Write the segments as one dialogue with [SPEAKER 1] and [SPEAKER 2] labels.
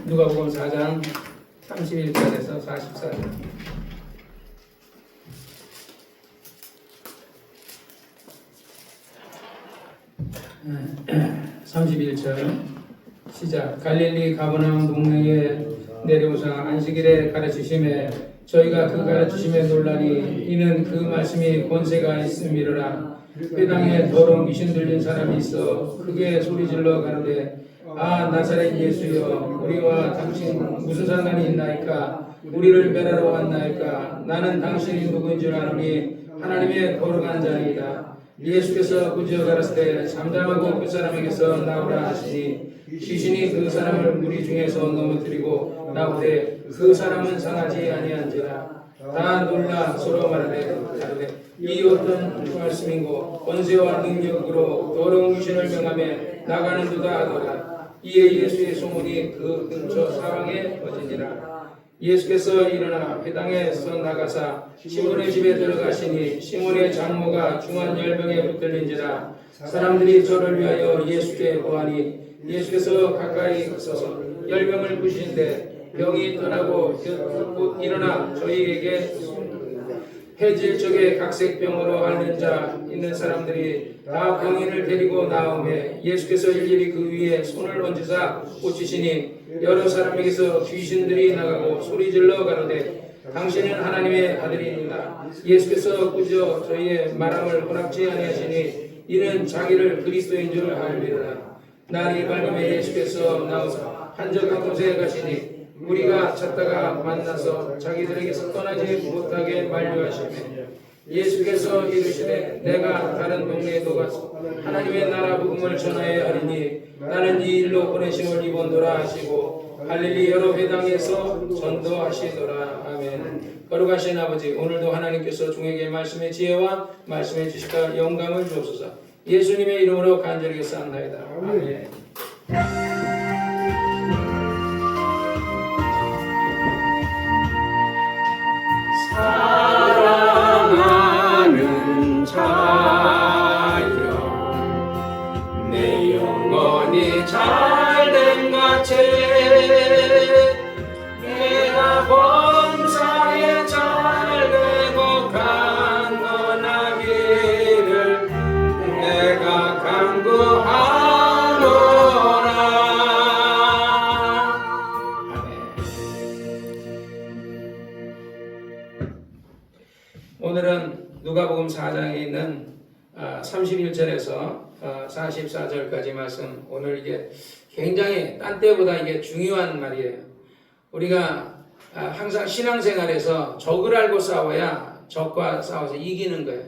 [SPEAKER 1] 누가복음 4장 31절에서 44절. 31절 시작. 갈릴리 가버나움 동네에 내려오사 안식일에 가르치심에 저희가 그 가르치심에 놀라니 이는 그 말씀이 권세가 있음이로라. 회당에 더러운 귀신 들린 사람이 있어 크게 소리질러 가로되 아 나사렛 예수여 우리와 당신 무슨 상관이 있나이까. 우리를 멸하러 왔나이까. 나는 당신이 누구인 줄 아노니 하나님의 거룩한 자니이다. 예수께서 꾸짖어 가라사대 잠잠하고 그 사람에게서 나오라 하시니 귀신이 그 사람을 무리 중에서 넘어뜨리고 나오되 그 사람은 상하지 아니한지라. 다 놀라 서로 말하되 이 어떤 말씀인고 권세와 능력으로 더러운 귀신을 명하며 나가는도다 하더라. 이에 예수의 소문이 그 근처 사방에 퍼지니라. 예수께서 일어나 회당에서 나가사 시몬의 집에 들어가시니 시몬의 장모가 중한 열병에 붙들린지라. 사람들이 저를 위하여 예수께 보하니 예수께서 가까이 서서 열병을 부시는데 병이 떠나고 곧 일어나 저희에게 해질 적에 각색병으로 앓는 자 있는 사람들이 다 병인을 데리고 나오매 예수께서 일일이 그 위에 손을 얹으사 고치시니 여러 사람에게서 귀신들이 나가고 소리질러 가로되 당신은 하나님의 아들이니라. 예수께서 꾸짖어 저희의 말함을 허락지 아니하시니 이는 자기를 그리스도인 줄 알미로라. 날이 밝음에 예수께서 나오사 한적한 곳에 가시니 우리가 찾다가 만나서 자기들에게서 떠나지 못하게 만류하시며 예수께서 이르시되 내가 다른 동네에도 가서 하나님의 나라 복음을 전하여야 하리니 나는 이 일로 보내심을 입었노라 하시고 갈릴리 여러 회당에서 전도하시더라. 아멘. 거룩하신 아버지, 오늘도 하나님께서 종에게 말씀의 지혜와 말씀해 주시까 영감을 주옵소서. 예수님의 이름으로 간절히 기도합나이다. 아멘.
[SPEAKER 2] 사랑하는 자여 내 영혼이 잘된 같이 내가 범사에 잘되고 강건하기를 내가 간구하노라.
[SPEAKER 1] 오늘은 누가복음 4장에 있는 31절에서 44절까지 말씀. 오늘 이게 굉장히 딴 때보다 이게 중요한 말이에요. 우리가 항상 신앙생활에서 적을 알고 싸워야 적과 싸워서 이기는 거예요.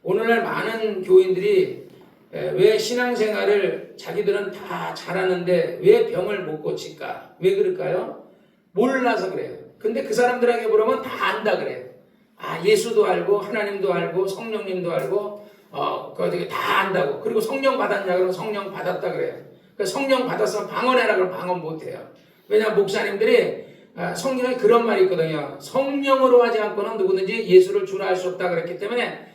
[SPEAKER 1] 오늘날 많은 교인들이 왜 신앙생활을 자기들은 다 잘하는데 왜 병을 못 고칠까? 왜 그럴까요? 몰라서 그래요. 근데 그 사람들에게 물으면 다 안다 그래요. 아, 예수도 알고 하나님도 알고 성령님도 알고 그거 다 안다고. 그리고 성령 받았냐 그러면 성령 받았다 그래요. 그러니까 성령 받았으면 방언해라 그러면 방언 못해요. 왜냐하면 목사님들이 성경에 그런 말이 있거든요. 성령으로 하지 않고는 누구든지 예수를 주라 할 수 없다 그랬기 때문에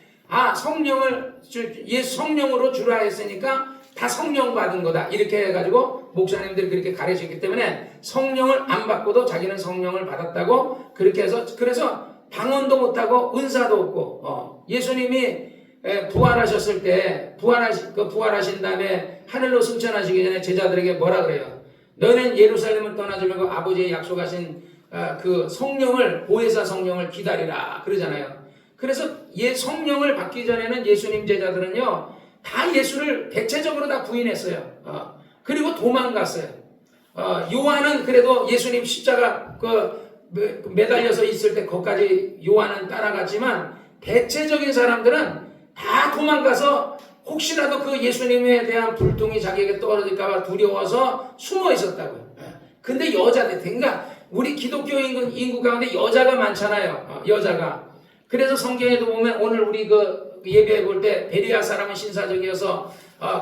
[SPEAKER 1] 성령으로 주라 했으니까 다 성령 받은 거다 이렇게 해가지고 목사님들이 그렇게 가르치기 때문에 성령을 안 받고도 자기는 성령을 받았다고 그렇게 해서 그래서 방언도 못하고 은사도 없고 예수님이 부활하셨을 때 부활하신 다음에 하늘로 승천하시기 전에 제자들에게 뭐라 그래요? 너희는 예루살렘을 떠나지 말고 아버지의 약속하신 그 성령을 보혜사 성령을 기다리라 그러잖아요. 그래서 성령을 받기 전에는 예수님 제자들은요 다 예수를 대체적으로 다 부인했어요. 그리고 도망갔어요. 요한은 그래도 예수님 십자가 매달려서 있을 때 거기까지 요한은 따라갔지만 대체적인 사람들은 다 도망가서 혹시라도 그 예수님에 대한 불통이 자기에게 떨어질까봐 두려워서 숨어 있었다고요. 근데 여자들, 그러니까 우리 기독교 인구 가운데 여자가 많잖아요. 여자가. 그래서 성경에도 보면 오늘 우리 예배해 볼 때 베리아 사람은 신사적이어서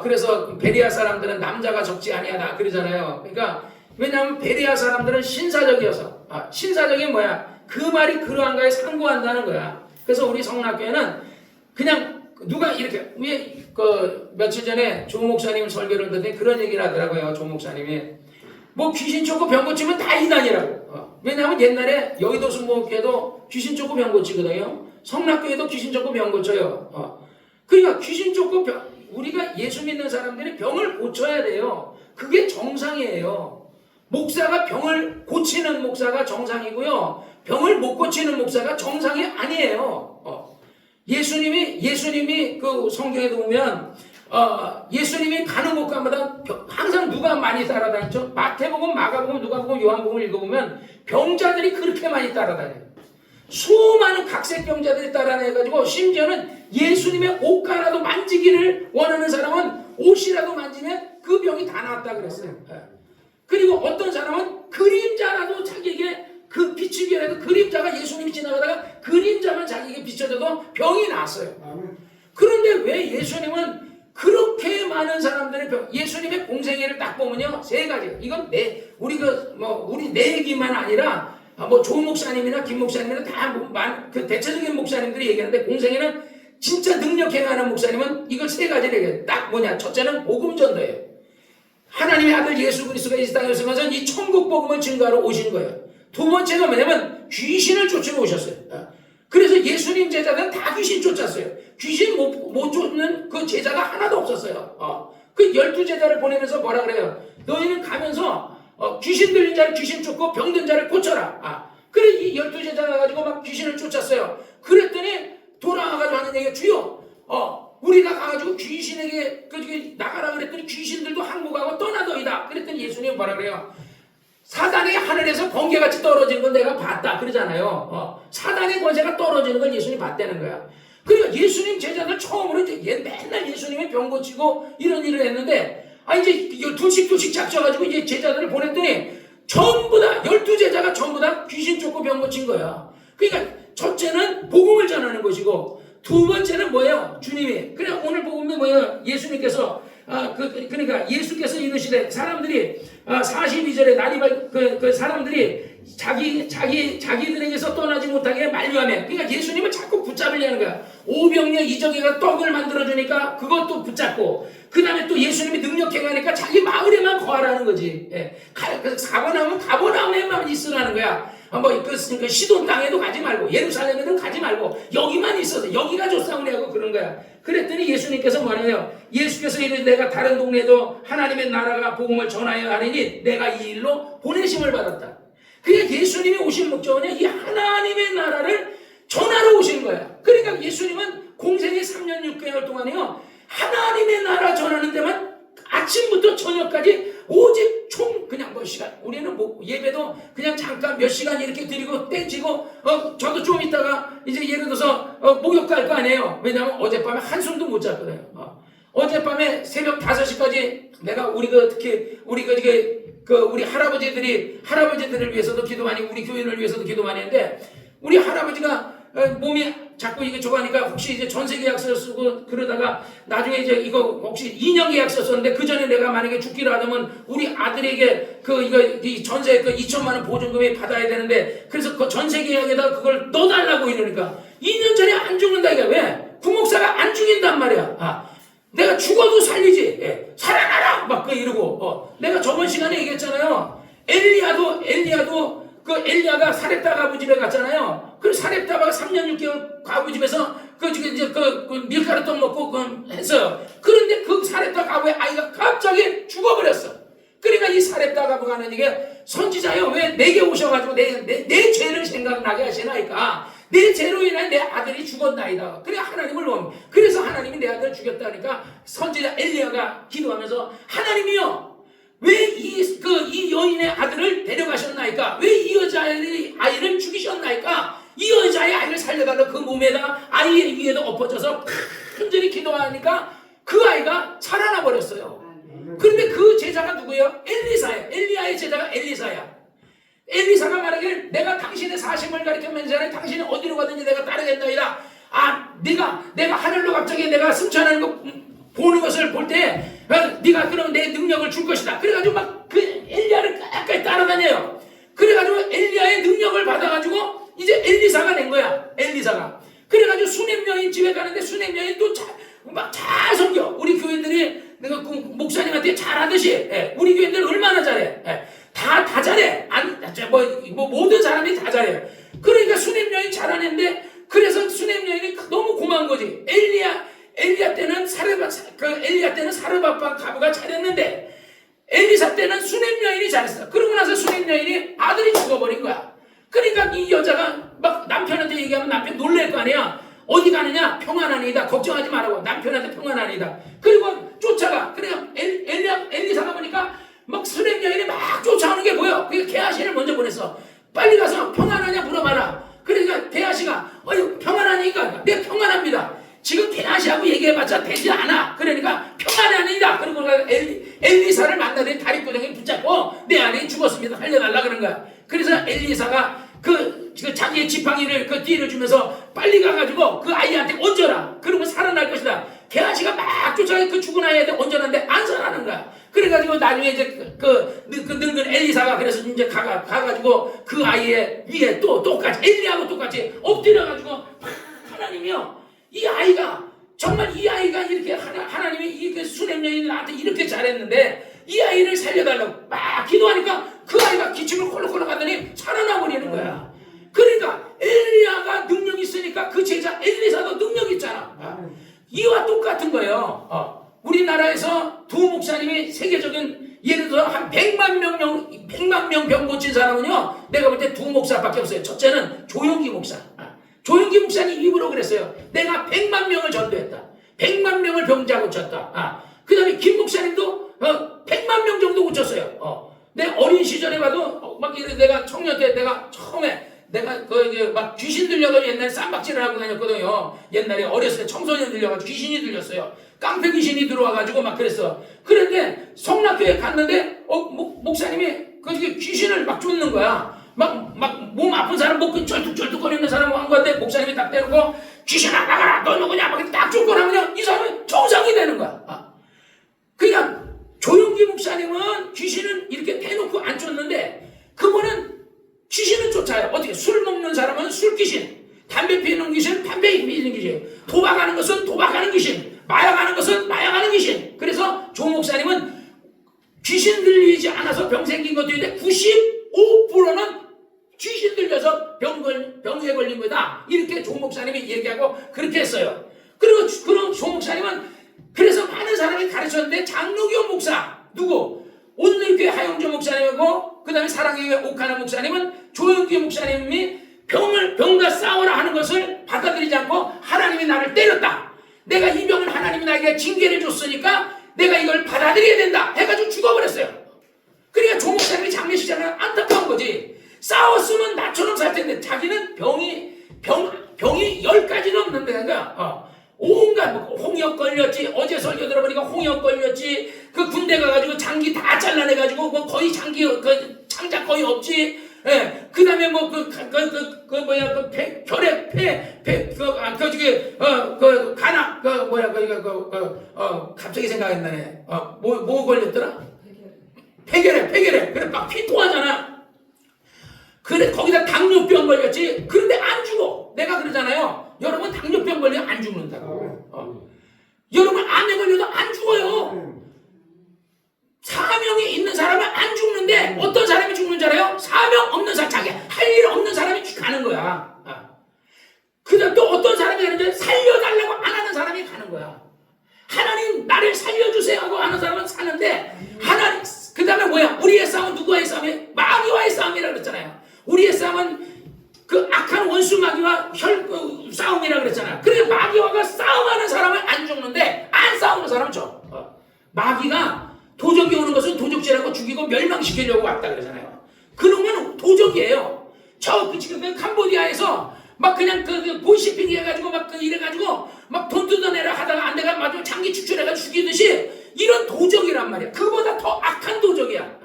[SPEAKER 1] 그래서 베리아 사람들은 남자가 적지 아니하다 그러잖아요. 그러니까 왜냐하면 베리아 사람들은 신사적이어서 신사적이 뭐야? 그 말이 그러한 거에 상고한다는 거야. 그래서 우리 성락교회는 그냥 누가 이렇게 며칠 전에 조 목사님 설교를 듣더니 그런 얘기를 하더라고요. 조 목사님이 뭐 귀신 쫓고 병 고치면 다 이단이라고. 왜냐하면 옛날에 여의도 순복음교회도 귀신 쫓고 병 고치거든요. 성락교회도 귀신 쫓고 병 고쳐요. 그러니까 귀신 쫓고 우리가 예수 믿는 사람들이 병을 고쳐야 돼요. 그게 정상이에요. 목사가 병을 고치는 목사가 정상이고요. 병을 못 고치는 목사가 정상이 아니에요. 예수님이 그 성경에 보면 예수님이 가는 곳마다 항상 누가 많이 따라다녔죠? 마태복음, 마가복음, 누가복음, 요한복음을 읽어보면 병자들이 그렇게 많이 따라다녀요. 수많은 각색병자들이 따라다녀가지고 심지어는 예수님의 옷가라도 만지기를 원하는 사람은 옷이라도 만지면 그 병이 다 나았다 그랬어요. 그리고 어떤 사람은 그림자라도 자기에게 그 비추기라도 그림자가 예수님이 지나가다가 그림자만 자기에게 비춰져도 병이 났어요. 그런데 왜 예수님은 그렇게 많은 사람들의 예수님의 공생애를 딱 보면요, 세 가지. 이건 우리 내 얘기만 아니라 뭐 조 목사님이나 김 목사님이나 다 그 대체적인 목사님들이 얘기하는데 공생애는 진짜 능력 행하는 목사님은 이걸 세 가지를 얘기해요. 딱 뭐냐? 첫째는 복음 전도예요. 하나님의 아들 예수 그리스도가 이 땅에 오시면서 이 천국 복음을 증거하러 오신 거예요. 두 번째가 뭐냐면 귀신을 쫓으러 오셨어요. 그래서 예수님 제자들은 다 귀신 쫓았어요. 귀신 못 쫓는 그 제자가 하나도 없었어요. 그 12제자를 보내면서 뭐라 그래요? 너희는 가면서 귀신 들린 자를 귀신 쫓고 병든 자를 고쳐라. 그래 이 12제자가 가지고 막 귀신을 쫓았어요. 그랬더니 돌아와가지고 하는 얘기가 주여 우리가 가가지고 귀신에게 나가라 그랬더니 귀신들도 항복하고 떠나더이다. 그랬더니 예수님은 뭐라 그래요? 사단이 하늘에서 번개같이 떨어지는 건 내가 봤다 그러잖아요. 사단의 권세가 떨어지는 건 예수님이 봤다는 거야. 그러니까 예수님 제자들 처음으로 이제 맨날 예수님이 병 고치고 이런 일을 했는데 이제 12씩 작정가지고 이제 제자들을 보냈더니 전부 다 12제자가 전부 다 귀신 쫓고 병 고친 거야. 그러니까 첫째는 복음을 전하는 것이고 두 번째는 뭐예요? 주님이. 그래 오늘 복음이 뭐예요? 예수님께서 그러니까 예수께서 이르시되 사람들이 42절에 날이 사람들이 자기들에게서 떠나지 못하게 만류하며 그러니까 예수님을 자꾸 붙잡으려는 거야. 오병이어 이적이가 떡을 만들어주니까 그것도 붙잡고 그 다음에 또 예수님이 능력 행하니까 자기 마을에만 거하라는 거지. 가버나움에만 있으라는 거야. 그 시돈 땅에도 가지 말고 예루살렘에도 가지 말고 여기만 있어서 여기가 좋사오니 하고 그런 거야. 그랬더니 예수님께서 뭐냐면 예수께서 이르되 내가 다른 동네에도 하나님의 나라가 복음을 전하여 하리니 내가 이 일로 보내심을 받았다. 그러니까 예수님이 오신 목적은요 이 하나님의 나라를 전하러 오신 거야. 그러니까 예수님은 공생의 3년 6개월 동안이요 하나님의 나라 전하는 데만 아침부터 저녁까지 오직 총 그냥 몇 시간 우리는 뭐 예배도 그냥 잠깐 몇 시간 이렇게 드리고 땡치고 저도 좀 있다가 이제 예를 들어서 목욕 갈 거 아니에요. 왜냐하면 어젯밤에 한숨도 못 잤거든요. 어젯밤에 새벽 5시까지 내가 특히 우리 할아버지들을 위해서도 기도 많이 우리 교인을 위해서도 기도 많이 했는데 우리 할아버지가 몸이 자꾸 이게 좋아하니까 혹시 이제 전세 계약서 쓰고 그러다가 나중에 이제 이거 혹시 2년 계약서 썼는데 그 전에 내가 만약에 죽기로 하다면 우리 아들에게 이 전세 2천만 원 보증금이 받아야 되는데 그래서 그 전세 계약에다 그걸 넣어달라고 이러니까 2년 전에 안 죽는다 이게 왜? 구목사가 안 죽인단 말이야. 내가 죽어도 살리지. 살아나라 막 이러고 내가 저번 시간에 얘기했잖아요. 엘리야도 엘리야가 사렙다 과부 집에 갔잖아요. 그 사렙다 과부가 3년 6개월 과부 집에서 밀가루 떡 먹고 했어요. 그런데 그 사렙다 과부의 아이가 갑자기 죽어버렸어. 그러니까 이 사렙다 과부가 하는 얘기가 선지자요 왜 내게 오셔가지고 내 죄를 생각나게 하시나이까 내 죄로 인해 내 아들이 죽었나이다. 그래 하나님을 그래서 하나님이 내 아들을 죽였다니까 선지자 엘리야가 기도하면서 하나님이요 왜 이 여인의 아들을 데려가셨나이까? 왜 이 여자의 아이를 죽이셨나이까? 이 여자의 아이를 살려달라 그 몸에다 아이의 위에다 엎어져서 간절히 기도하니까 그 아이가 살아나 버렸어요. 그런데 그 제자가 누구예요? 엘리사예요. 엘리야의 제자가 엘리사야. 엘리사가 말하길 내가 당신의 사심을 가리켰면서 당신이 어디로 가든지 내가 따르겠나이다. 내가 하늘로 갑자기 내가 승천하는 거 보는 것을 볼 때 네가 그럼 내 능력을 줄 것이다. 그래가지고 막 그 엘리야를 끝까지 따라다녀요. 그래가지고 엘리야의 능력을 받아가지고 이제 엘리사가 된 거야. 엘리사가. 그래가지고 수냄 여인 집에 가는데 수냄 여인 또 잘 섬겨. 우리 교인들이 내가 그 목사님한테 잘하듯이 우리 교인들 얼마나 잘해. 다 잘해. 모든 사람이 다 잘해요. 그러니까 수냄 여인 잘하는데, 그래서 수냄 여인이 너무 고마운 거지. 엘리야 때는 엘리야 때는 사르밧과 가브가 잘했는데, 엘리사 때는 수냄 여인이 잘했어. 그러고 나서 수냄 여인이 아들이 죽어버린 거야. 그러니까 이 여자가 막 남편한테 얘기하면 남편 놀랄 거 아니야. 어디 가느냐? 평안하니다. 걱정하지 말라고. 남편한테 평안하니다. 그리고 쫓아가. 그래서 엘리사가 보니까 막 수냄 여인이 막 쫓아오는 게 보여. 그러니까 게하시를 먼저 보냈어. 빨리 가서 평안하냐 물어봐라. 그러니까 게하시가 평안하니까 네 평안합니다. 지금 게하시하고 얘기해봤자 되지 않아. 그러니까 평안하니다. 그리고 엘리사를 만나더니 다리구덩이 붙잡고 내 아내 죽었습니다. 살려달라 그런 거야. 그래서 엘리사가 그 자기의 지팡이를 그 띠를 주면서 빨리 가가지고 그 아이한테 얹어라. 그러면 살아날 것이다. 게하시가 막 쫓아가 그 죽은 아이한테 얹어놨는데 안 살아나는 거야. 그래가지고 나중에 이제 그 늙은 엘리사가 그래서 이제 가가지고 그 아이의 위에 또 똑같이 엘리하고 똑같이 엎드려가지고 하나님이요, 이 아이가 정말 이 아이가 이렇게 하나님이 이렇게 수냄 여인이 나한테 이렇게 잘했는데 이 아이를 살려달라고 막 기도하니까 그 아이가 기침을 콜록콜록 하더니 살아나 버리는 거야. 그러니까 엘리야가 능력이 있으니까 그 제자 엘리사도 능력이 있잖아. 이와 똑같은 거예요. 우리나라에서 두 목사님이 세계적인, 예를 들어 한 100만 명 병 고친 사람은요, 내가 볼 때 두 목사밖에 없어요. 첫째는 조용기 목사. 조용기 목사님 입으로 그랬어요. 내가 100만 명을 전도했다. 100만 명을 병자 고쳤다. 그 다음에 김 목사님도 100만 명 정도 고쳤어요. 내 어린 시절에 봐도 막 내가 청년 때 내가 처음에 내가 막 귀신 들려서 옛날에 쌈박질을 하고 다녔거든요. 옛날에 어렸을 때 청소년 들려가지고 귀신이 들렸어요. 깡패 귀신이 들어와가지고 막 그랬어. 그런데 성락교회 갔는데 목사님이 그 귀신을 막 쫓는 거야. 막 몸 아픈 사람 목 쩔뚝쩔뚝거리는 사람 한 건데 목사님이 딱 때리고 귀신아 나가라 너 누구냐 막 딱 쫓고 나면 이 사람이 정상이 되는 거야. 그러니까 조용기 목사님은 귀신은 이렇게 대놓고 안 쫓는데 그분은 귀신은 쫓아요. 어떻게? 술 먹는 사람은 술 귀신, 담배 피우는 귀신, 담배 피우는 귀신, 도박하는 것은 도박하는 귀신, 마약하는 것은 마약하는 귀신. 그래서 조 목사님은 귀신 들리지 않아서 병 생긴 것도 있는데 95%는 귀신 들려서 병에 걸린 거다. 이렇게 조 목사님이 얘기하고 그렇게 했어요. 그리고 그런 조 목사님은 그래서 많은 사람이 가르쳤는데 장로교 목사 누구? 온누리교회 하영조 목사님이고 그 다음에 사랑교회 옥하나 목사님은 조영기 목사님이 병과 싸우라 하는 것을 받아들이지 않고 하나님이 나를 때렸다. 내가 이 병을 하나님이 나에게 징계를 줬으니까 내가 이걸 받아들여야 된다 해가지고 죽어버렸어요. 그러니까 조 목사님이 장례식장에 안타까운 거지. 싸웠으면 나처럼 살 텐데 자기는 병이 10가지는 없는데 그러니까 온갖 홍역 걸렸지. 어제 설교 들어보니까 홍역 걸렸지. 그 군대 가가지고 장기 다 잘라내가지고 거의 장기 창작 거의 없지. 예. 그다음에 혈액 간암 갑자기 생각이 안 나네. 뭐 걸렸더라? 폐결핵. 그래 막 피통하잖아. 그래 거기다 당뇨병 걸렸지. 그런데 안 죽어. 내가 그러잖아요. 여러분 당뇨병 걸리면 안 죽는다고. 여러분 암에 걸려도 안 죽어요. 사명이 있는 사람은 안 죽는데 어떤 사람이 죽는 줄 알아요? 사명 없는 사람, 자기 할 일 없는 사람이 가는 거야. 그다음 또 어떤 사람이 가는데 살려달라고 안 하는 사람이 가는 거야. 하나님 나를 살려주세요 하고 하는 사람은 사는데 하나님 그 다음에 뭐야? 우리의 싸움은 누구와의 싸움이에요? 마귀와의 싸움이라고 그랬잖아요. 우리의 싸움은 그 악한 원수 마귀와 싸움이라고 그랬잖아요. 그래 마귀와가 싸움하는 사람은 안 죽는데 안 싸우는 사람은 져. 마귀가 도적이 오는 것은 도적질하고 죽이고 멸망시키려고 왔다 그러잖아요. 그러면 도적이에요. 지금 캄보디아에서 막 그냥 보이시핑 해가지고 이래가지고 막 돈 뜯어내라 하다가 안 돼가 마지막 장기 축출해가지고 죽이듯이 이런 도적이란 말이야. 그보다 더 악한 도적이야.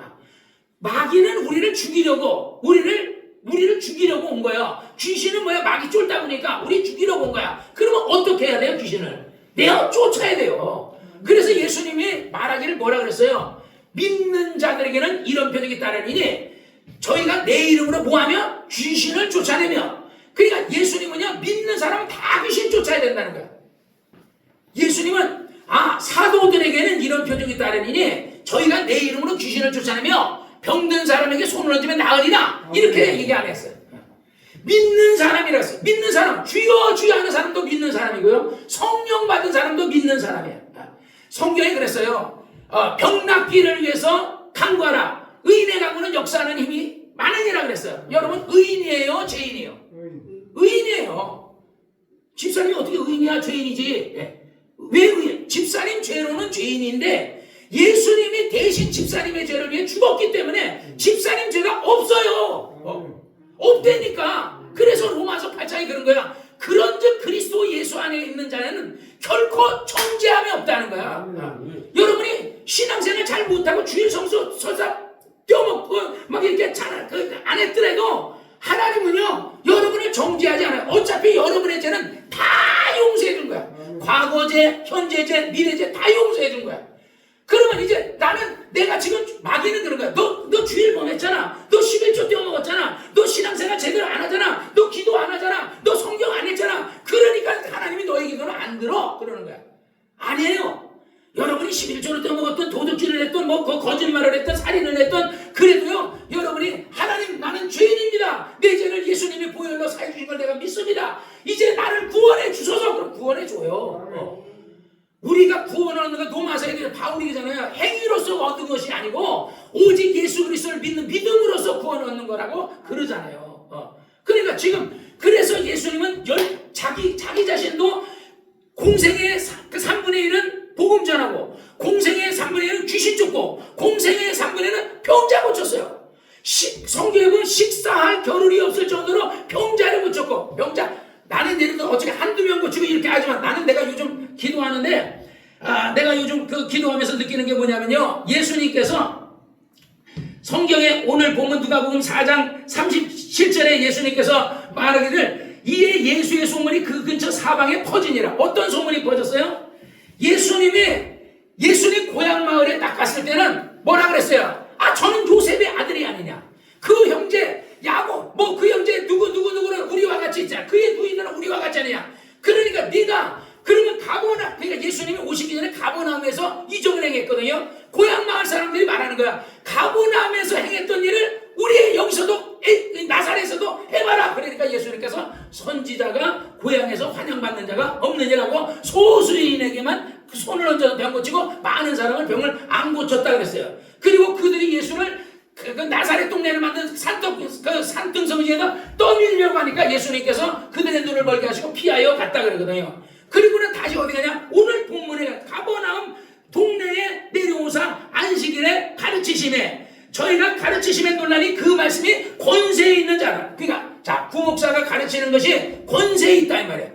[SPEAKER 1] 마귀는 우리를 죽이려고 우리를 죽이려고 온 거야. 귀신은 뭐야? 마귀 쫄다 보니까 우리 죽이려고 온 거야. 그러면 어떻게 해야 돼요? 귀신을 내가 쫓아야 돼요. 그래서 예수님이 말하기를 뭐라 그랬어요? 믿는 자들에게는 이런 표적이 따르니 저희가 내 이름으로 뭐하며? 귀신을 쫓아내며. 그러니까 예수님은요 믿는 사람은 다 귀신 쫓아야 된다는 거야. 예수님은 사도들에게는 이런 표적이 따르니 저희가 내 이름으로 귀신을 쫓아내며 병든 사람에게 손을 얹으면 나으리라. 이렇게 얘기 안 했어요. 믿는 사람이라 했어요. 믿는 사람, 주여 주여 하는 사람도 믿는 사람이고요. 성령 받은 사람도 믿는 사람이에요. 성경에 그랬어요. 병 낫기를 위해서 간구하라. 의인의 간구는 역사하는 힘이 많으니라 그랬어요. 여러분 의인이에요, 죄인이에요? 의인이에요. 집사님이 어떻게 의인이야, 죄인이지? 왜 의인? 집사님 죄로는 죄인인데 예수님이 대신 집사님의 죄를 위해 죽었기 때문에 집사님 죄가 없어요. 없다니까. 그래서 로마서 8장이 그런 거야. 그런즉 그리스도 예수 안에 있는 자는 결코 정죄함이 없다는 거야. 여러분이 신앙생활 잘 못하고 주일 성수 설사 떼어먹고 막 이렇게 잘 안 했더라도 하나님은요 여러분을 정죄하지 않아요. 어차피 여러분의 죄는 다 용서해 준 거야. 과거죄, 현재죄, 미래죄 다 용서해 준 거야. 그러면 이제 나는 내가 지금 마귀는 그런 거야. 너 주일 범했잖아. 너 11조 떼어먹었잖아. 너 신앙생활 제대로 안 하잖아. 너 기도 안 하잖아. 너 성경 안 했잖아. 그러니까 하나님이 너의 기도를 안 들어. 그러는 거야. 아니에요. 여러분이 11조를 떼어먹었던 도둑질을 했던 뭐 거짓말을 했던 살인을 했던 그래도요 여러분이 하나님 나는 죄인입니다. 내 죄를 예수님이 보혈로 사해 주신 걸 내가 믿습니다. 이제 나를 구원해 주소서. 그럼 구원해 줘요. 우리가 구원을 얻는 건 로마서에 바울이잖아요. 행위로서 얻은 것이 아니고 오직 예수 그리스도를 믿는 믿음으로서 구원을 얻는 거라고 그러잖아요. 그러니까 지금 그래서 예수님은 자기 자신도 공생의 그 3분의 1은 복음 전하고 공생의 3분의 1은 귀신 쫓고 공생의 3분의 1은 병자 고쳤어요. 성경에 보면 식사할 겨를이 없을 정도로 병자를 고쳤고 병자 나는 예를 들어 어떻게 한두 명 고치고 이렇게 하지만 나는 내가 요즘 기도하는데 내가 요즘 그 기도하면서 느끼는 게 뭐냐면요. 예수님께서 성경에 오늘 보면 누가복음 4장 37절에 예수님께서 말하기를 이에 예수의 소문이 그 근처 사방에 퍼지니라. 어떤 소문이 퍼졌어요? 예수님 고향 마을에 딱 갔을 때는 뭐라 그랬어요? 저는 요셉의 아들이 아니냐. 그 형제 야곱 그 형제 누구는 우리와 같이 있잖아. 그의 부인들은 우리와 같지 않냐. 그러니까 네가 그러면 그러니까 예수님이 오시기 전에 가버나움에서 이적을 행했거든요. 고향 마을 사람들이 말하는 거야. 가버나움에서 행했던 일을 우리 여기서도 나사렛에서도 해봐라. 그러니까 예수님께서 선지자가 고향에서 환영받는 자가 없느니라고 소수인에게만 손을 얹어서 병 고치고 많은 사람은 병을 안 고쳤다 그랬어요. 그리고 그들이 예수를 그 나사렛 동네를 만든 산등성지에다 떠밀려고 하니까 예수님께서 그들의 눈을 멀게 하시고 피하여 갔다 그러거든요. 그리고는 다시 어디 가냐? 오늘 본문에 가버나움 동네에 내려오사 안식일에 가르치심에 저희가 가르치심에 논란이 그 말씀이 권세에 있는 자라. 그러니까 구목사가 가르치는 것이 권세에 있다 이 말이에요.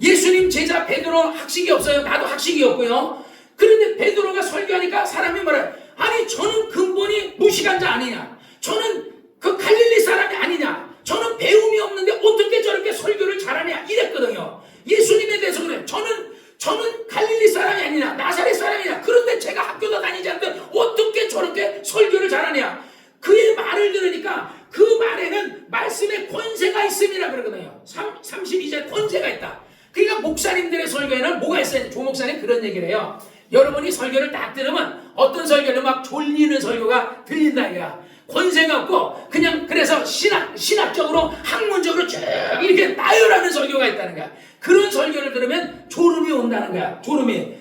[SPEAKER 1] 예수님 제자 베드로 학식이 없어요. 나도 학식이 없고요. 그런데 베드로가 설교하니까 사람이 말해요. 아니 저는 근본이 무식한 자 아니냐. 저는 그 갈릴리 사람이 아니냐. 저는 배움이 없는데 어떻게 저렇게 설교를 잘하냐 이랬거든요. 예수님에 대해서 그래요. 저는 갈릴리 사람이 아니냐. 나사렛 사람이냐. 그런데 제가 학교도 다니지 않는데 어떻게 저렇게 설교를 잘하냐. 그의 말을 들으니까 그 말에는 말씀의 권세가 있음이라 그러거든요. 32절 권세가 있다. 그러니까 목사님들의 설교에는 뭐가 있어요? 조 목사님 그런 얘기를 해요. 여러분이 설교를 딱 들으면 어떤 설교는 막 졸리는 설교가 들린다 이거야. 권세가 없고 그냥 그래서 신학적으로 학문적으로 쭉 이렇게 나열하는 설교가 있다는 거야. 그런 설교를 들으면 졸음이 온다는 거야. 졸음이.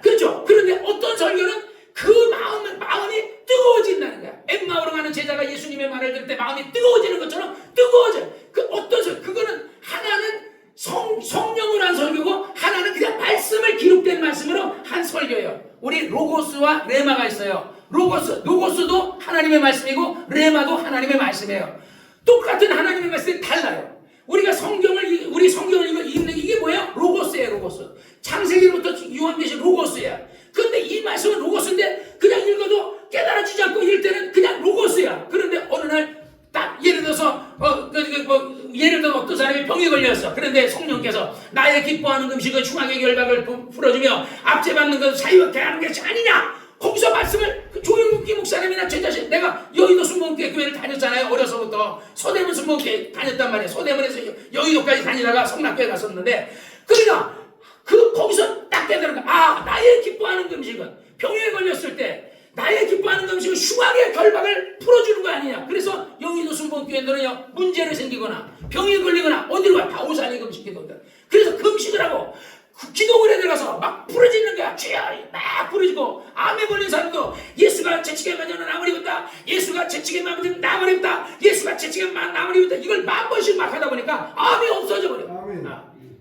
[SPEAKER 1] 그렇죠. 그런데 어떤 설교는 그 마음이 뜨거워진다는 거야. 엠마오로 가는 제자가 예수님의 말을 들을 때 마음이 뜨거워지는 것처럼 뜨거워져. 그 어떤 설교? 그거는 하나는 성령으로 한 설교고 하나는 그냥 말씀을 기록된 말씀으로 한 설교예요. 우리 로고스와 레마가 있어요. 로고스도 하나님의 말씀이고 레마도 하나님의 말씀이에요. 똑같은 하나님의 말씀이 달라요. 우리 성경을 읽는 이게 뭐예요? 로고스예요. 로고스. 창세기부터 요한계시 로고스야. 근데 이 말씀은 로고스인데 그냥 읽어도 깨달아지지 않고 읽을 때는 그냥 로고스야. 그런데 어느 날 딱 예를 들어서 어떤 사람이 병에 걸렸어. 그런데 성령께서 나의 기뻐하는 음식은 흉악의 결박을 풀어주며 압제받는 것은 자유롭게 하는 것이 아니냐. 거기서 말씀을 조영국기 목사님이나 제 자신 내가 여의도 순복음교회 교회를 다녔잖아요. 어려서부터 서대문 순복음교회 다녔단 말이에요. 서대문에서 여의도까지 다니다가 성락교회 갔었는데 그러니까 거기서 딱 깨달은 거야. 나의 기뻐하는 음식은 병에 걸렸을 때 나의 기뻐하는 음식은 흉악의 결박을 풀어주는 거 아니냐. 그래서 영희도 순복교회들은요 문제를 생기거나 병이 걸리거나 어디로 가? 바오산이 금식 기도들. 그래서 금식을 하고 기도원에 들어가서 막 부르짖는 거야. 주여 막 부르짖고 암에 걸린 사람도 예수가 재치게 맞으면 나무리 붙다. 예수가 재치게 맞으면 나무리 붙다. 예수가 재치게 맞으면 나무리 붙다. 이걸 10,000번씩 막 하다 보니까 암이 없어져 버려.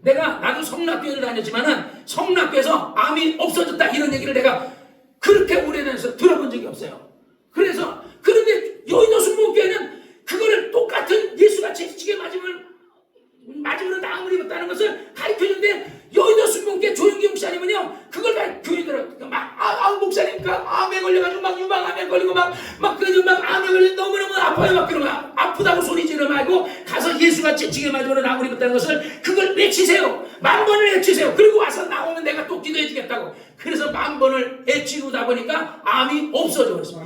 [SPEAKER 1] 나도 성락교회를 다녔지만은 성락교회에서 암이 없어졌다 이런 얘기를 내가 그렇게 오래돼서 들어본 적이 없어요. 그런데 여의도 순복교회는 그거를 똑같은 예수가 재치게 맞으면 나무리 입었다는 것을 가르쳐주는데 여의도 순복교회 조영기 목사님은요 그걸 다 교인들은 목사님 암에 걸려가지고 막 유방암에 걸리고 막 암에 걸려 너무너무 아파요 막 그런 거야. 아프다고 소리 지르지 말고 가서 예수가 재치게 맞으면 나무리 입었다는 것을 그걸 외치세요. 10,000번을 외치세요. 그리고 와서 나오면 내가 또 기도해 주겠다고. 그래서 10,000번을 외치고다 보니까 암이 없어져 버렸어.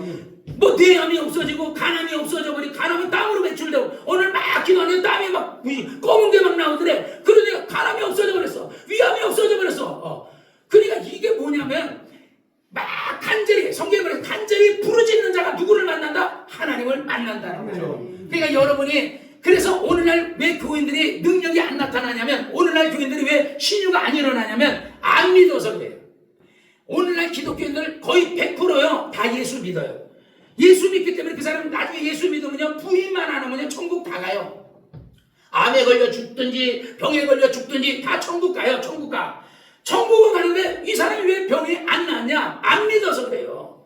[SPEAKER 1] 뭐 뇌암이 없어지고 간암이 없어져 버리고 간암은 땀으로 배출되고 오늘 막 기도하는데 땀이 막 검은 게 막 나오더래. 그러니까 간암이 없어져 버렸어. 위암이 없어져 버렸어. 그러니까 이게 뭐냐면 막 간절히 성경에 말해서 간절히 부르짖는 자가 누구를 만난다? 하나님을 만난다는 거죠. 그러니까 여러분이 그래서 오늘날 왜 교인들이 능력이 안 나타나냐면 오늘날 교인들이 왜 신유가 안 일어나냐면 안 믿어서 그래요. 오늘날 기독교인들 거의 100%요 다 예수 믿어요. 예수 믿기 때문에 그 사람은 나중에 예수 믿으면요 부인만 안 하면요 천국 다 가요. 암에 걸려 죽든지 병에 걸려 죽든지 다 천국 가요. 천국 가. 천국은 가는데 이 사람이 왜 병이 안 낫냐? 안 믿어서 그래요.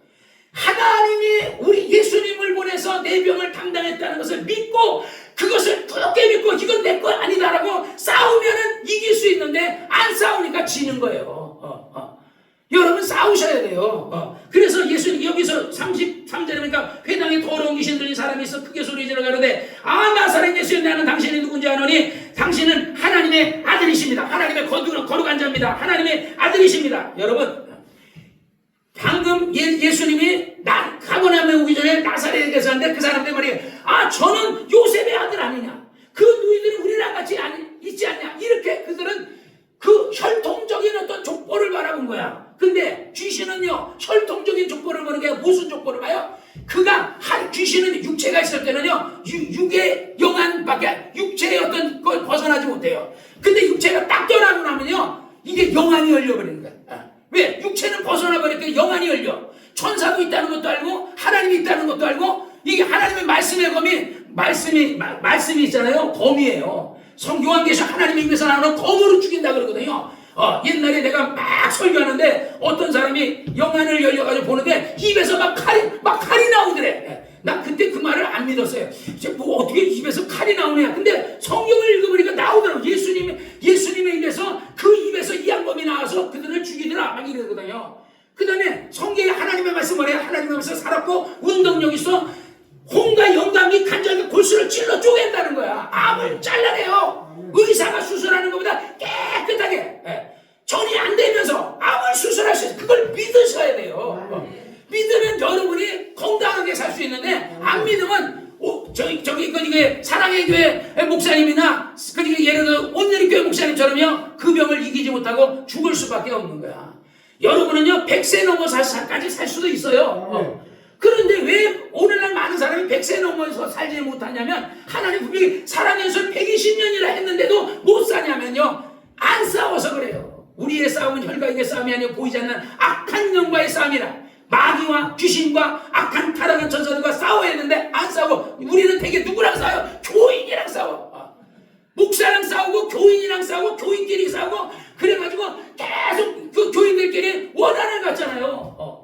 [SPEAKER 1] 하나님이 우리 예수님을 보내서 내 병을 담당했다는 것을 믿고 그것을 굳게 믿고 이건 내 거 아니다라고 싸우면은 이길 수 있는데 안 싸우니까 지는 거예요. 여러분 싸우셔야 돼요. 그래서 예수님 여기서 33절에 보니까 회당에 더러운 귀신 들린 사람이 있어 크게 소리 지르 가로되 나사렛 예수여 나는 당신이 누군지 아노니 당신은 하나님의 아들이십니다. 하나님의 거룩한 자입니다. 하나님의 아들이십니다. 여러분 방금 예수님이 가버나움에 오기 전에 나사렛에 계셨는데 그 사람들 말이에요. 저는 요셉의 아들 아니냐. 그 누이들은 우리랑 같이 있지 않냐. 이렇게 그들은 그 혈통적인 어떤 족보를 바라본 거야. 근데 귀신은요 혈통적인 족보를 보는 게 무슨 족보를 봐요? 귀신은 육체가 있을 때는요 육의 영안밖에 육체의 어떤 걸 벗어나지 못해요. 근데 육체가 딱 떠나고 나면요 이게 영안이 열려버리는 거야. 왜? 육체는 벗어나 버리니까 영안이 열려. 천사도 있다는 것도 알고 하나님이 있다는 것도 알고 이게 하나님의 말씀의 검이 말씀이 있잖아요. 검이에요. 요한계시록 하나님의 입에서 나오는 검으로 죽인다 그러거든요. 옛날에 내가 막 설교하는데 어떤 사람이 영안을 열려가지고 보는데 입에서 막 칼이 나오더래. 나 그때 그 말을 안 믿었어요. 뭐 어떻게 입에서 칼이 나오냐. 근데 성경을 읽어보니까 나오더라고. 예수님의 입에서 그 입에서 이양검이 나와서 그들을 죽이더라. 막 이러거든요. 그 다음에 성경에 하나님의 말씀 뭐래요? 하나님의 말씀 살았고 운동력 있어. 홍과 영감이 간절하게 골수를 찔러 쪼갠다는 거야. 암을 잘라내요. 의사가 수술하는 것보다 깨끗하게 전이 안 되면서 암을 수술할 수 있어요. 그걸 믿으셔야 돼요. 믿으면 여러분이 건강하게 살 수 있는데 안 믿으면 이게 사랑의 교회 목사님이나 예를 들어 온누리 교회 목사님처럼요 그 병을 이기지 못하고 죽을 수밖에 없는 거야. 여러분은요 100세 넘어서까지 살 수도 있어요. 그런데 왜 오늘날 많은 사람이 100세 넘어서 살지 못하냐면 하나님 분명히 사랑연수를 120년이나 했는데도 못 사냐면요 안 싸워서 그래요. 우리의 싸움은 혈과 육의 싸움이 아니고 보이지 않는 악한 영과의 싸움이라. 마귀와 귀신과 악한 타락한 천사들과 싸워야 했는데 안 싸우고 우리는 되게 누구랑 싸워요? 교인이랑 싸워. 목사랑 싸우고 교인이랑 싸우고 교인끼리 싸우고 그래가지고 계속 그 교인들끼리 원한을 갖잖아요.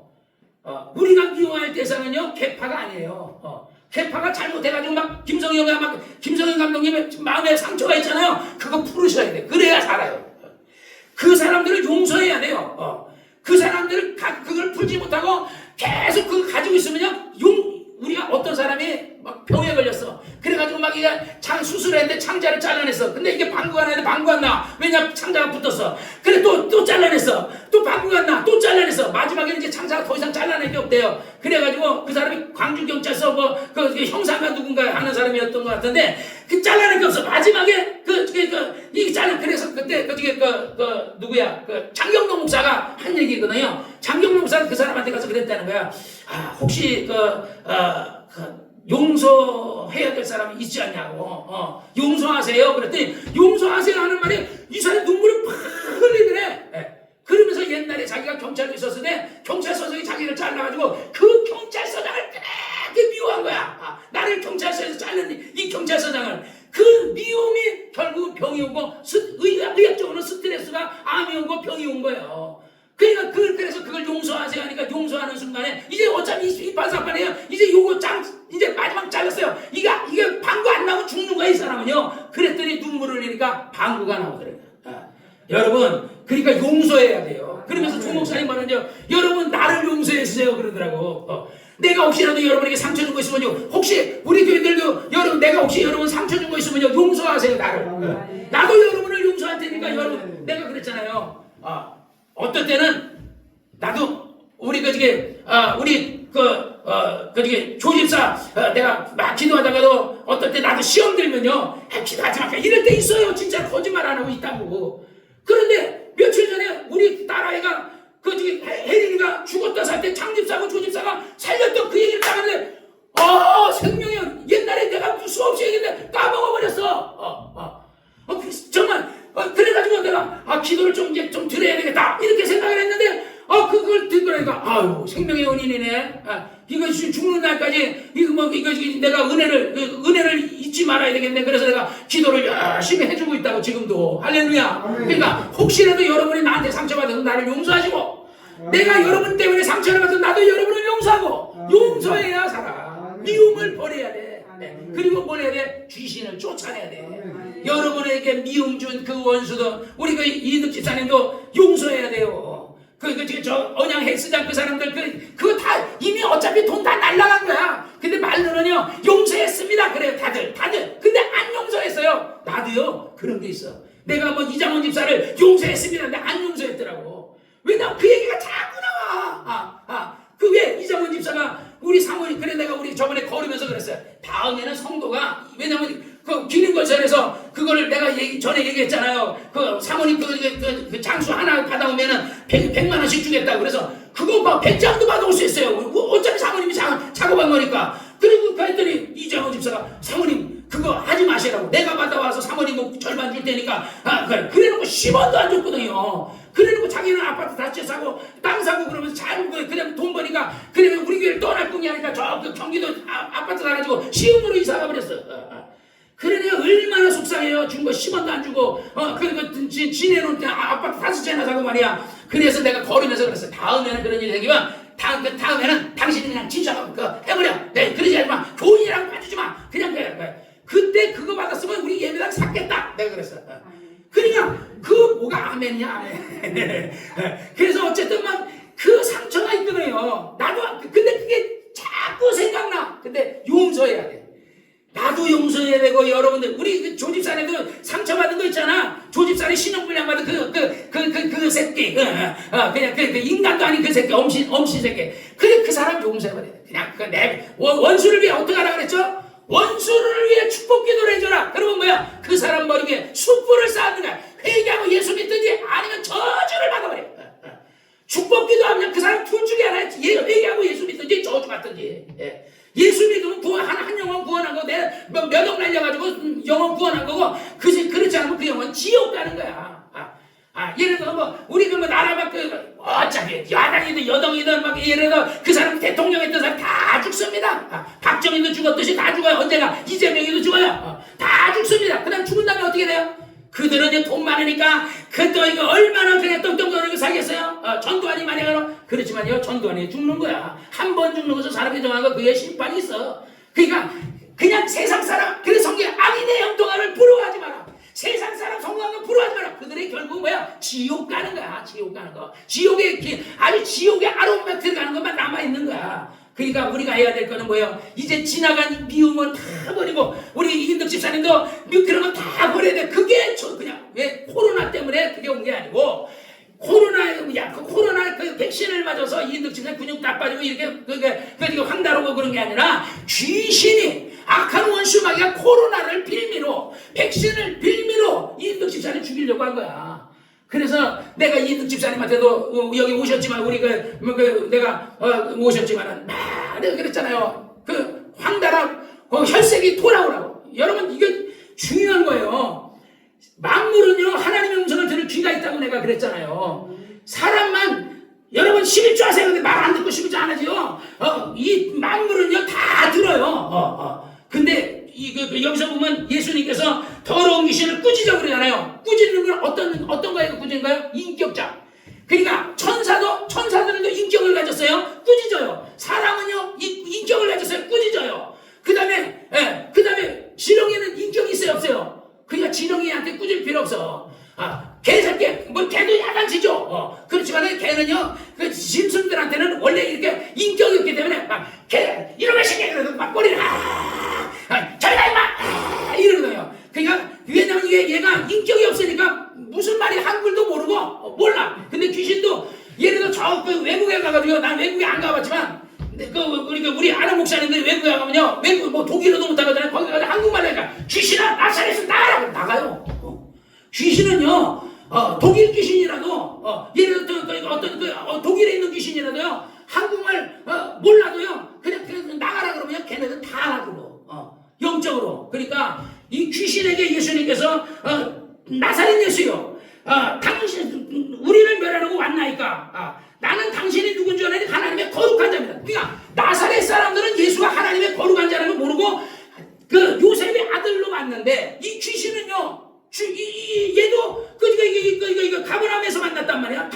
[SPEAKER 1] 우리가 미워할 대상은요 개파가 아니에요. 개파가 잘못해가지고 김성현 감독님의 마음에 상처가 있잖아요. 그거 풀으셔야 돼. 그래야 살아요. 그 사람들을 용서해야 돼요. 그 사람들을 그걸 풀지 못하고 계속 그걸 가지고 있으면요 우리가 어떤 사람이 막 병에 걸렸어. 그래가지고 막 이게 수술했는데 창자를 잘라냈어. 근데 이게 방구가 나는데 방구가 안 나와. 왜냐 창자가 붙었어. 그래 또 잘라냈어. 또 방구가 안 나와. 또 잘라냈어. 마지막에는 이제 창자가 더 이상 잘라낼 게 없대요. 그래가지고 그 사람이 광주경찰서 그 형사가 누군가 하는 사람이었던 것 같은데 그 잘라낼 게 없어. 마지막에 그래서 그때 누구야 장경동 목사가 한 얘기거든요. 장경동 목사가 그 사람한테 가서 그랬다는 거야. 혹시 용서해야 될 사람이 있지 않냐고. 용서하세요. 그랬더니 용서하세요 하는 말에 이 사람이 눈물이 팍 흘리더래. 그러면서 옛날에 자기가 경찰로 있었을 때 경찰서장이 자기를 잘라가지고 그 경찰서장을 그렇게 미워한 거야. 나를 경찰서에서 잘랐니 이 경찰서장을. 그 미움이 결국 병이 오고 의학적으로는 스트레스가 암이 오고 병이 온 거예요. 그러니까 그래서 그걸 용서하세요 하니까 용서하는 순간에 이제 어차피 이 반사판이에요. 이제 요거 이제 마지막 잘랐어요. 이게 방구 안 나오면 죽는 거야 이 사람은요. 그랬더니 눈물을 흘리니까 방구가 나오더래요. 여러분 그러니까 용서해야 돼요. 그러면서 조 목사님 말은요. 여러분 나를 용서해 주세요 그러더라고. 내가 혹시라도 여러분에게 상처 준 거 있으면요. 혹시 우리 교회들도 여러분 내가 혹시 여러분 상처 준 거 있으면요. 용서하세요 나를. 나도 여러분을 용서할 테니까 여러분 내가 그랬잖아요. 어떨 때는 나도 우리 조집사 내가 막 기도하다가도 어떨 때 나도 시험 들면요 기도하지 마 이럴 때 있어요. 진짜 거짓말 안 하고 있다고. 그런데 며칠 전에 우리 딸아이가 혜린이가 죽었다 살 때 장집사하고 조집사가 살렸던 그 얘기를 따는데 생명이 옛날에 내가 수없이 얘기했는데 까먹어버렸어. 정말 그래가지고 내가 기도를 좀 드려야 되겠다 이렇게 생각을 했는데 그걸 듣고니까 아유 생명의 은인이네. 이거 죽는 날까지 이거 내가 은혜를 잊지 말아야 되겠네. 그래서 내가 기도를 열심히 해주고 있다고 지금도. 할렐루야. 그러니까 혹시라도 여러분이 나한테 상처받아서 나를 용서하시고 내가 여러분 때문에 상처를 받아서 나도 여러분을 용서하고 용서해야 살아. 미움을 버려야 돼. 그리고 뭘 해야 돼? 귀신을 쫓아내야 돼. 여러분에게 미움 준 그 원수도 우리 이득 집사님도 용서해야 돼요. 저 언양 헬스장 그 사람들 그거 다 이미 어차피 돈 다 날라간 거야. 근데 말로는요 용서했습니다 그래요 다들. 근데 안 용서했어요. 나도요 그런 게 있어. 내가 이장원 집사를 용서했습니다. 근데 안 용서했더라고. 왜냐면 그 얘기가 자꾸 나와. 그게 이장원 집사가 우리 사모님 그래 내가 우리 저번에 걸으면서 그랬어요. 다음에는 성도가 왜냐면 기능건설에서 그거를 내가 전에 얘기했잖아요. 그 사모님 그 장수 하나 받아오면은 100만 원씩 주겠다고. 그래서 그거 막 100장도 받아올 수 있어요. 어차피 사모님이 작업한 거니까. 그리고 그랬더니 이장원 집사가 사모님 그거 하지 마시라고. 내가 받아와서 사모님 절반 줄 테니까 그래놓고 10원도 안 줬거든요. 그래놓고 자기는 아파트 다채 사고 땅 사고 그러면서 그냥 돈 버니까 그러면 우리 교회를 떠날 뿐이 아니라 저 경기도 아파트 사가지고 시흥으로 이사가 버렸어. 그러니까 얼마나 속상해요. 준 거 10원도 안 주고 지내놓은 때 아파트 5채나 사고 말이야. 그래서 내가 걸으면서 그랬어. 다음에는 그런 일이 생기면 다음에는 당신이 그냥 진짜로 해버려. 네, 그러지 말마. 돈이랑 봐주지 마. 그냥 그때 그거 받았으면 우리 예배당 샀겠다. 내가 그랬어. 그러니까 뭐가 아멘이야 아멘. 그래서 어쨌든 막 그 상처가 있거든요. 나도 근데 그게 자꾸 생각나. 근데 용서해야 돼. 나도 용서해야 되고 여러분들 우리 조집사님도 상처받은 거 있잖아. 조집사님 신용불량 받은 그 새끼 그냥 그 인간도 아닌 그 새끼 엄신 새끼. 그래 그 사람 용서해야 돼. 그냥 내 원수를 위해 어떻게 하라 그랬죠? 원수를 위해 축복 기도를 해줘라. 그러면 뭐야? 그 사람 머리 위에 숯불을 쌓는 거야. 회개하고 예수 믿든지 아니면 저주를 받아버려. 축복 기도하면 그 사람 둘 중에 하나 회개하고 예수 믿든지 저주 받든지. 예수 믿으면 한 영혼 구원한 거 내가 몇억 날려가지고 영혼 구원한 거고 그렇지 않으면 그 영혼 지옥 가는 거야. 예를 들어 우리 나라 막 어차피 야당이든 여당이든 막 예를 들어 그 사람 대통령 했던 사람 다 죽습니다. 박정희도 죽었듯이 다 죽어요. 언제나 이재명이도 죽어요. 다 죽습니다. 그 다음 죽은 다음에 어떻게 돼요? 그들은 이제 돈 많으니까 그또 이거 얼마나 그냥 떵떵거리고 살겠어요? 전두환이 많이 가로 그렇지만요 전두환이 죽는 거야. 한 번 죽는 것은 사람이 정하고 그의 심판이 있어. 그러니까 그냥 세상 사람 그래서 성경에 악인의 형통함을 부러워하지 마라. 세상 사람 성공한 거 부러워하지 마라. 그들이 결국 뭐야? 지옥 가는 거야. 지옥 가는 거. 아주 지옥의 아름다운 들어가는 것만 남아있는 거야. 그러니까 우리가 해야 될 거는 뭐예요? 이제 지나간 미움은 다 버리고 우리 이인덕 집사님도 그런 건 다 버려야 돼. 그게 그냥 왜 코로나 때문에 그게 온 게 아니고 코로나 그 백신을 맞아서 이인덕 집사님 근육 다 빠지고 이렇게 황달하고 그런 게 아니라 귀신이 악한 원수마귀가 코로나를 빌미로 백신을 빌미로 이인덕 집사님 죽이려고 한 거야.
[SPEAKER 3] 그래서 내가 이득 집사님한테도 여기 오셨지만 내가 오셨지만은 내가 그랬잖아요. 그 황달아 혈색이 돌아오라고. 여러분 이게 중요한 거예요. 만물은요 하나님의 음성을 들을 귀가 있다고 내가 그랬잖아요. 사람만 여러분 11조 하세요. 근데 말 안 듣고 11조 안 하지요. 이 만물은요 다 들어요. 근데 여기서 보면 예수님께서 더러운 귀신을 꾸짖어 그러잖아요. 꾸짖는 건 어떤 거예요? 꾸짖는 거예요? 인격자. 그러니까 천사들은요 인격을 가졌어요. 꾸짖어요. 사람은요 인격을 가졌어요. 꾸짖어요. 그 다음에 지렁이는 인격이 있어요, 없어요? 그러니까 지렁이한테 꾸질 필요 없어. 개새끼, 개도 약간 지죠. 그렇지만 개는요, 그 짐승들한테는 원래 이렇게 인격이 없기 때문에 개 이놈의 새끼 그래도 막 꼬리를 저리가 임마 이러거든요. 그러니까 왜냐면 얘가 인격이 없으니까 무슨 말이 한글도 모르고 몰라. 근데 귀신도 예를 들어 저 외국에 가가지고 난 외국에 안 가봤지만. 우리 아는 목사님들이 외국에 가면요, 외국 독일어도 못하거든요. 거기 가서 한국말 하니까 귀신아 나사렛에서 나가요. 귀신은요, 독일 귀신이라도 예를 들어 독일에 있는 귀신이라도요, 한국말 몰라도요, 그냥 나가라 그러면 걔네들 다 알아들어. 영적으로. 그러니까 이 귀신에게 예수님께서 나사렛 예수요, 당신 우리를 멸하려고 왔나이까. 나는 당신이 누군 줄 아니 하나님의 거룩한 자입니다. 그러니까 나사렛 사람들은 예수가 하나님의 거룩한 자라는 걸 모르고 그 요셉의 아들로 왔는데 이 귀신은요, 얘도 가버나움에서 만났단 말이야.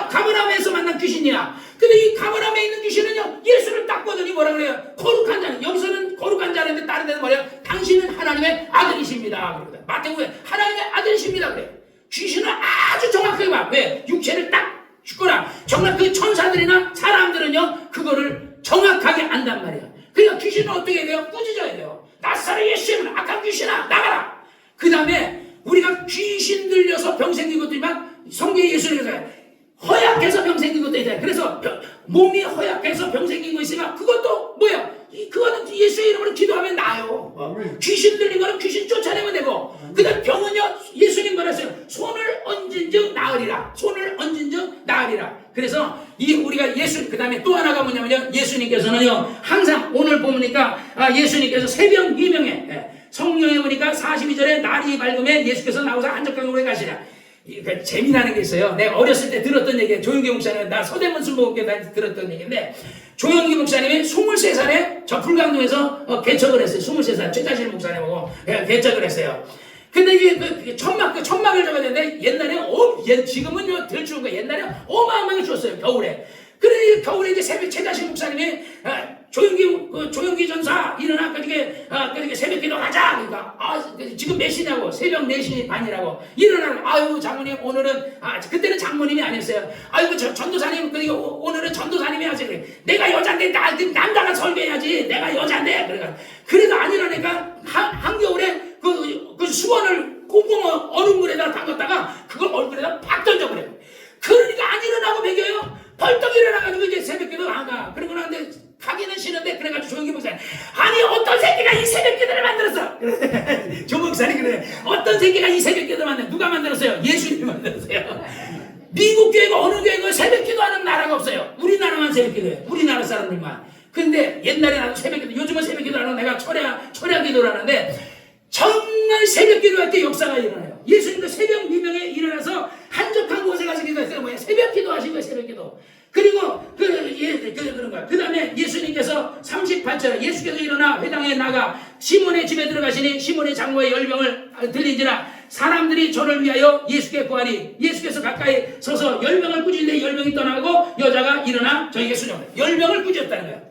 [SPEAKER 3] 가버나움에서 만난 귀신이야. 근데 이 가버나움에 있는 귀신은요 예수를 딱 보더니 뭐라 그래요? 거룩한 자는. 여기서는 거룩한 자인데 다른 데는 뭐래요? 당신은 하나님의 아들이십니다. 마태복음에 하나님의 아들이십니다. 그래. 귀신은 아주 정확하게 봐. 왜? 육체를 딱 죽거나 정말 그 천사들이나 사람들은요 그거를 정확하게 안단 말이야. 그러니까 귀신은 어떻게 해야 돼요? 꾸짖어야 돼요. 나사렛 예수님은 악한 귀신아 나가라. 그 다음에 우리가 귀신 들려서 병 생긴 것도 있지만 성경에 예수님께서 허약해서 병 생긴 것도 있어요. 그래서 몸이 허약해서 병 생긴 거 있으면 그것도 뭐야? 그거는 예수의 이름으로 기도하면 나아요. 귀신 들린 거는 귀신 쫓아내면 되고, 그 다음 병은요 예수님 말했어요. 손을 얹은즉 나으리라. 손을 얹은즉 나으리라. 그래서 우리가 그 다음에 또 하나가 뭐냐면요, 예수님께서는요 항상 오늘 보니까 예수님께서 새벽 미명에 성령에 보니까 42절에 날이 밝음에 예수께서 나오사 한적강으로 가시라. 재미나는 게 있어요. 내가 어렸을 때 들었던 얘기예요. 조영기 목사님, 나 서대문 순복음교회 들었던 얘기인데, 조영기 목사님이 23살에 저 불광동에서 개척을 했어요. 23살 최자실 목사님하고 개척을 했어요. 근데 이게 천막을 잡아야 되는데 옛날에 지금은 덜 추운 거, 옛날에 어마어마하게 추웠어요. 겨울에. 그래 겨울에 이제 새벽 최자실 목사님이 조영기 전사 일어나 그렇게 새벽기도 하자. 그러니까 지금 몇 시냐고, 새벽 4시 반이라고. 일어나고 아유 장모님 오늘은 그때는 장모님이 아니었어요. 아이고 전도사님 오늘은 전도사님이 하지. 그래. 내가 여잔데 남자가 설교해야지. 내가 여잔데. 그래도 안 일어나니까 한겨울에 그 수건을 꽁꽁 얼음물에다 담갔다가 그걸 얼굴에다 팍 던져버려요. 그러니까 안 일어나고 먹여요. 벌떡 일어나가지고 이제 새벽기도 안 가. 그러고 나는데 가기는 싫은데 그래가지고 조영기 목사님, 아니 어떤 새끼가 이 새벽기도를 만들었어? 조 목사님 그래. 어떤 새끼가 이 새벽기도를 만들었어? 누가 만들었어요? 예수님이 만들었어요. 미국 교회가 어느 교회가 새벽기도하는 나라가 없어요. 우리나라만 새벽기도해요. 우리나라 사람들만. 근데 옛날에 나도 새벽기도, 요즘은 새벽기도 안 하고 내가 철야 기도를 하는데 정말 새벽기도 할 때 역사가 일어나요. 예수님도 새벽 미명에 일어나서 한적한 곳에 가서 기도했어요. 뭐야? 새벽기도 하신 거예요. 새벽기도. 그리고 그런 거야. 그 다음에 예수님께서 38절 예수께서 일어나 회당에 나가 시몬의 집에 들어가시니 시몬의 장모의 열병을 들린지라 사람들이 저를 위하여 예수께 구하니 예수께서 가까이 서서 열병을 꾸짖는데 열병이 떠나고 여자가 일어나 저에게 수정을. 열병을 꾸짖었다는 거야.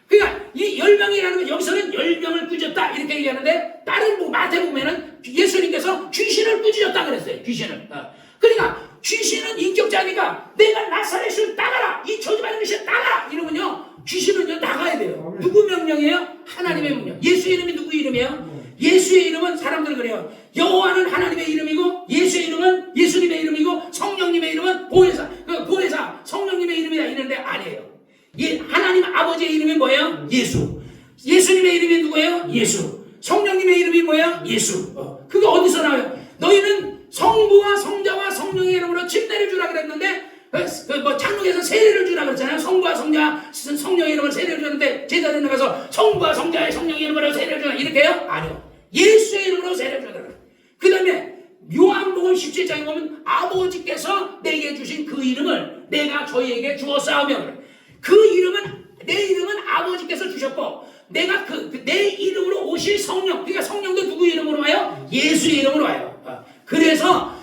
[SPEAKER 3] 그러니까 이 열병이라는 건 여기서는 열병을 꾸짖었다 이렇게 얘기하는데 다른 마태복음에는 예수님께서 귀신을 꾸짖었다 그랬어요. 귀신을. 그러니까 귀신은 인격자니까 내가 나사렛을 나가라, 이 저주받은 귀신 나가라 이러면요 귀신은요 나가야 돼요. 누구 명령이에요? 하나님의 명령. 예수의 이름이 누구 이름이에요? 예수의 이름은 사람들 그래요. 여호와는 하나님의 이름이고 예수의 이름은 예수님의 이름이고 성령님의 이름은 보혜사 성령님의 이름이다 이런데 아니에요. 하나님 아버지의 이름이 뭐예요? 예수. 예수님의 이름이 누구예요? 예수. 성령님의 이름이 뭐예요? 예수. 그게 어디서 나와요? 너희는 성부와 성자와 성령의 이름으로 침례를 주라 그랬는데 뭐 장로에서 세례를 주라 그랬잖아요. 성부와 성령의 이름으로 세례를 주는데 제자들은 가서 성부와 성자의 성령의 이름으로 세례를 주라 이렇게요? 아니요. 예수의 이름으로 세례를 주라. 그 다음에 요한복음 17장에 보면 아버지께서 내게 주신 그 이름을 내가 저희에게 주었사오며 그 이름은 내 이름은 아버지께서 주셨고 내가 내 이름으로 오실 성령 그러니까 성령도 누구 이름으로 와요? 예수의 이름으로 와요. 그래서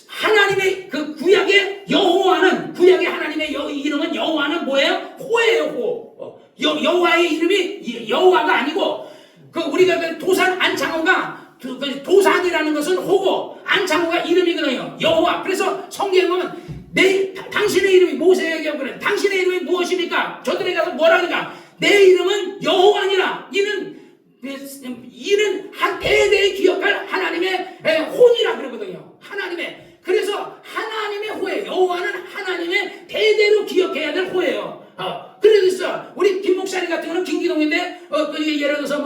[SPEAKER 3] 하나님의 그 구약의 여호와는 구약의 하나님의 이름은 여호와는 뭐예요? 호예요. 호. 여호와의 이름이 여호와가 아니고 그 우리가 그 도산 안창호가 그 도산이라는 것은 호고 안창호가 이름이거든요. 여호와. 그래서 성경에 보면 당신의 이름이 모세에게 그래. 당신의 이름이 무엇입니까? 저들에 가서 뭐라 하니까 내 이름은 여호와니라. 이는 한 대대에 기억할 하나님의 혼이라 그러거든요. 하나님의. 그래서 하나님의 호예요. 여호와는 하나님의 대대로 기억해야 될 호예요. 그래서 우리 김 목사님 같은 경우는 김기동인데 예를 들어서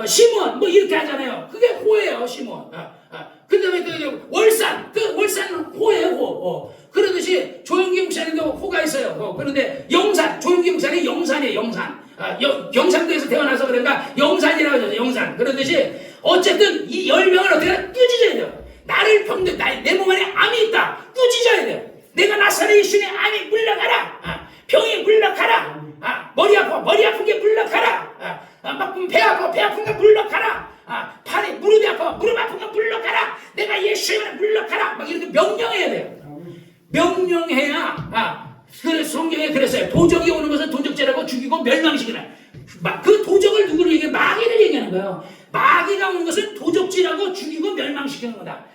[SPEAKER 3] 시몬 뭐 이렇게 하잖아요. 그게 호예요. 시몬. 그다음에 월산 호예요. 호. 그러듯이 조용기 목사님도 호가 있어요. 그런데 영산 조용기 목사님 영산이에요. 영산. 경상도에서 태어나서 그런가 영산이라고 하죠. 영산. 그러듯이 어쨌든 이 열명을 어떻게 꾸짖어야 돼요. 나를 병든 내 몸 안에 암이 있다. 꾸짖어야 돼요. 내가 나사렛 예수의 암이 물러가라. 병이 물러가라. 머리 아픈 게 물러가라. 막 배 아픈 게 물러가라. 팔이 무릎이 아파 무릎 아픈 게 물러가라. 내가 예수의 이름으로 물러가라. 막 이렇게 명령해야 돼요. 명령해야 그 성경에 그랬어요. 도적이 오는 것은 도적죄라고 죽이고 멸망시키라. 그 도적을 누구를 얘기해? 마귀를 얘기하는 거예요. 마귀가 오는 것은 도적질하고 죽이고 멸망시키는 거다.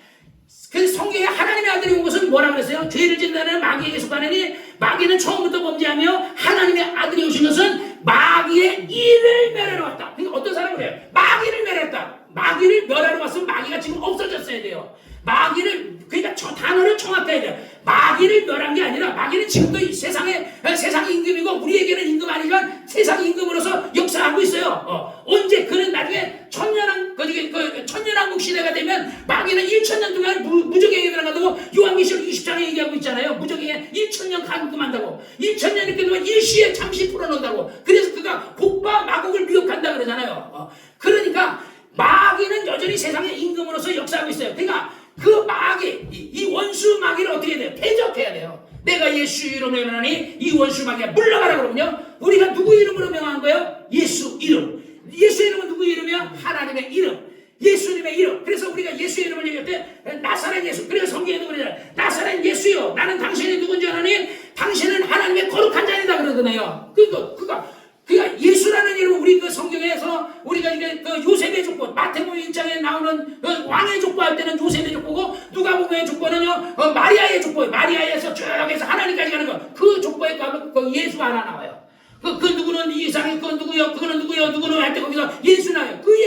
[SPEAKER 3] 그 성경에 하나님의 아들이 온 것은 뭐라 그랬어요? 죄를 짓는 마귀에게 속하느니 마귀는 처음부터 범죄하며 하나님의 아들이 오신 것은 마귀의 일을 멸하러 왔다. 그러니까 어떤 사람은 그래요? 마귀를 멸했다. 마귀를 멸하러 왔으면 마귀가 지금 없어졌어야 돼요. 마귀를 그러니까 단어를 정확해야 돼요. 마귀를 멸한 게 아니라 마귀는 지금도 이 세상 임금이고 우리에게는 임금 아니지만 세상 임금으로서 역사하고 있어요. 언제 그는 나중에 천년왕국 시대가 되면 마귀는 1000년 동안 무적행에 들어가고 요한계시록 20장에 얘기하고 있잖아요. 무적행에 1000년 감금한다고 1000년 이렇게 되면 일시에 잠시 풀어놓는다고. 그래서 그가 복과 마곡을 미혹한다 그러잖아요. 그러니까 마귀는 여전히 세상의 임금으로서 역사하고 있어요. 그러니까 그 마귀, 이 원수 마귀를 어떻게 해야 돼요? 대적해야 돼요. 내가 예수 이름으로 명하니 이 원수 마귀가 물러가라 그러면요. 우리가 누구 이름으로 명한 거예요? 예수 이름. 예수 이름은 누구 이름이야? 하나님의 이름. 예수님의 이름. 그래서 우리가 예수 이름을 얘기할 때 나사렛 예수. 그래서 성경에도 그러잖아요. 나사렛 예수요. 나는 당신이 누군지 아느니 당신은 하나님의 거룩한 자이다 그러잖아요. 그러니까 예수라는 이름은 우리 그 성경에서 우리가 이게 그 요셉의 족보 마태복음 1장에 나오는 왕의 족보 할 때는 요셉의 족보고 누가복음의 족보는요 마리아의 족보예요. 마리아에서 쭉 해서 하나님까지 가는 거. 그 족보에 가면 그 예수가 하나 나와요. 그 누구는 이상이 그 누구요 그거는 누구요 누구는 할 때 거기서 예수 나와요. 그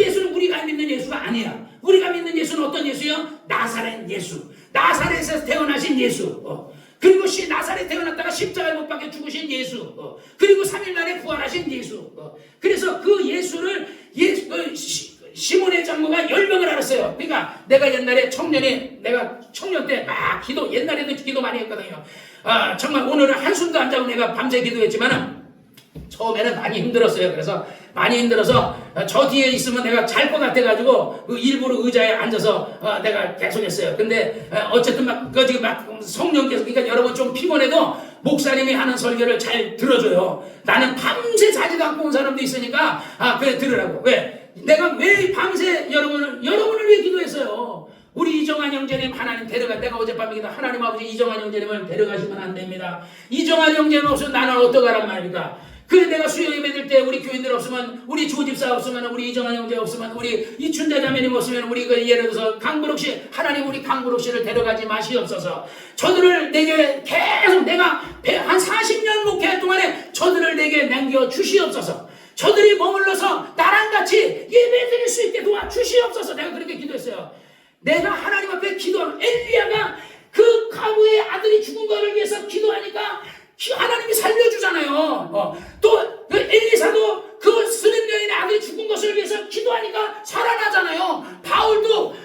[SPEAKER 3] 예수는 우리가 믿는 예수가 아니야. 우리가 믿는 예수는 어떤 예수요? 나사렛 예수. 나사렛에서 태어나신 예수. 그리고 나사렛에 태어났다가 십자가에 못 박혀 죽으신 예수. 그리고 3일 만에 부활하신 예수. 그래서 그 예수를 시몬의 장모가 열명을 알았어요. 그러니까 내가 옛날에 내가 청년 때 막 옛날에도 기도 많이 했거든요. 정말 오늘은 한숨도 안 자고 내가 밤새 기도했지만은 처음에는 많이 힘들었어요. 그래서 많이 힘들어서 저 뒤에 있으면 내가 잘 것 같아가지고 일부러 의자에 앉아서 내가 계속했어요. 근데 어쨌든 막 성령께서 그러니까 여러분 좀 피곤해도 목사님이 하는 설교를 잘 들어줘요. 나는 밤새 자지도 않고 온 사람도 있으니까 그래 들으라고. 왜? 내가 왜 밤새 여러분을 위해 기도했어요. 우리 이정환 형제님 하나님 내가 어젯밤에 하나님 아버지 이정환 형제님을 데려가시면 안 됩니다. 이정환 형제님 없으면 나는 어떡하란 말입니까? 그래 내가 수요 예배 될 때 우리 교인들 없으면 우리 조집사 없으면 우리 이정환 형제 없으면 우리 이춘자 자매님 없으면 우리 예를 들어서 강부록 씨 하나님 우리 강부록 씨를 데려가지 마시옵소서. 저들을 내게 계속 내가 한 40년 목회 동안에 저들을 내게 남겨 주시옵소서. 저들이 머물러서 나랑 같이 예배 드릴 수 있게 도와주시옵소서. 내가 그렇게 기도했어요. 내가 하나님 앞에 기도하면 엘리야가 그 가부의 아들이 죽은 거를 위해서 기도하니까 하나님이 살려주잖아요. 또 그 엘리사도 그 스림 여인의 아들이 죽은 것을 위해서 기도하니까 살아나잖아요. 바울도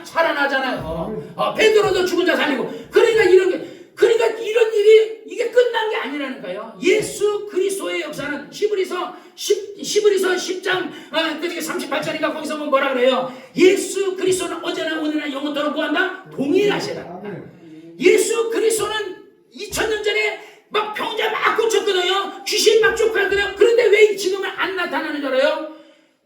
[SPEAKER 3] 살아나잖아요. 베드로도 죽은 자 살리고. 그러니까 이런 일이 이게 끝난 게 아니라니까요. 예수 그리스도의 역사는 히브리서 10장 38절인가 거기서 뭐라 그래요? 예수 그리스도는 어제나 오늘나 영원토록 뭐한다? 동일하시다. 예수 그리스도는 2000년 전에 막 병자 막 고쳤거든요. 귀신 막 쫓아가거든요. 그런데 왜 지금은 안 나타나는 줄 알아요?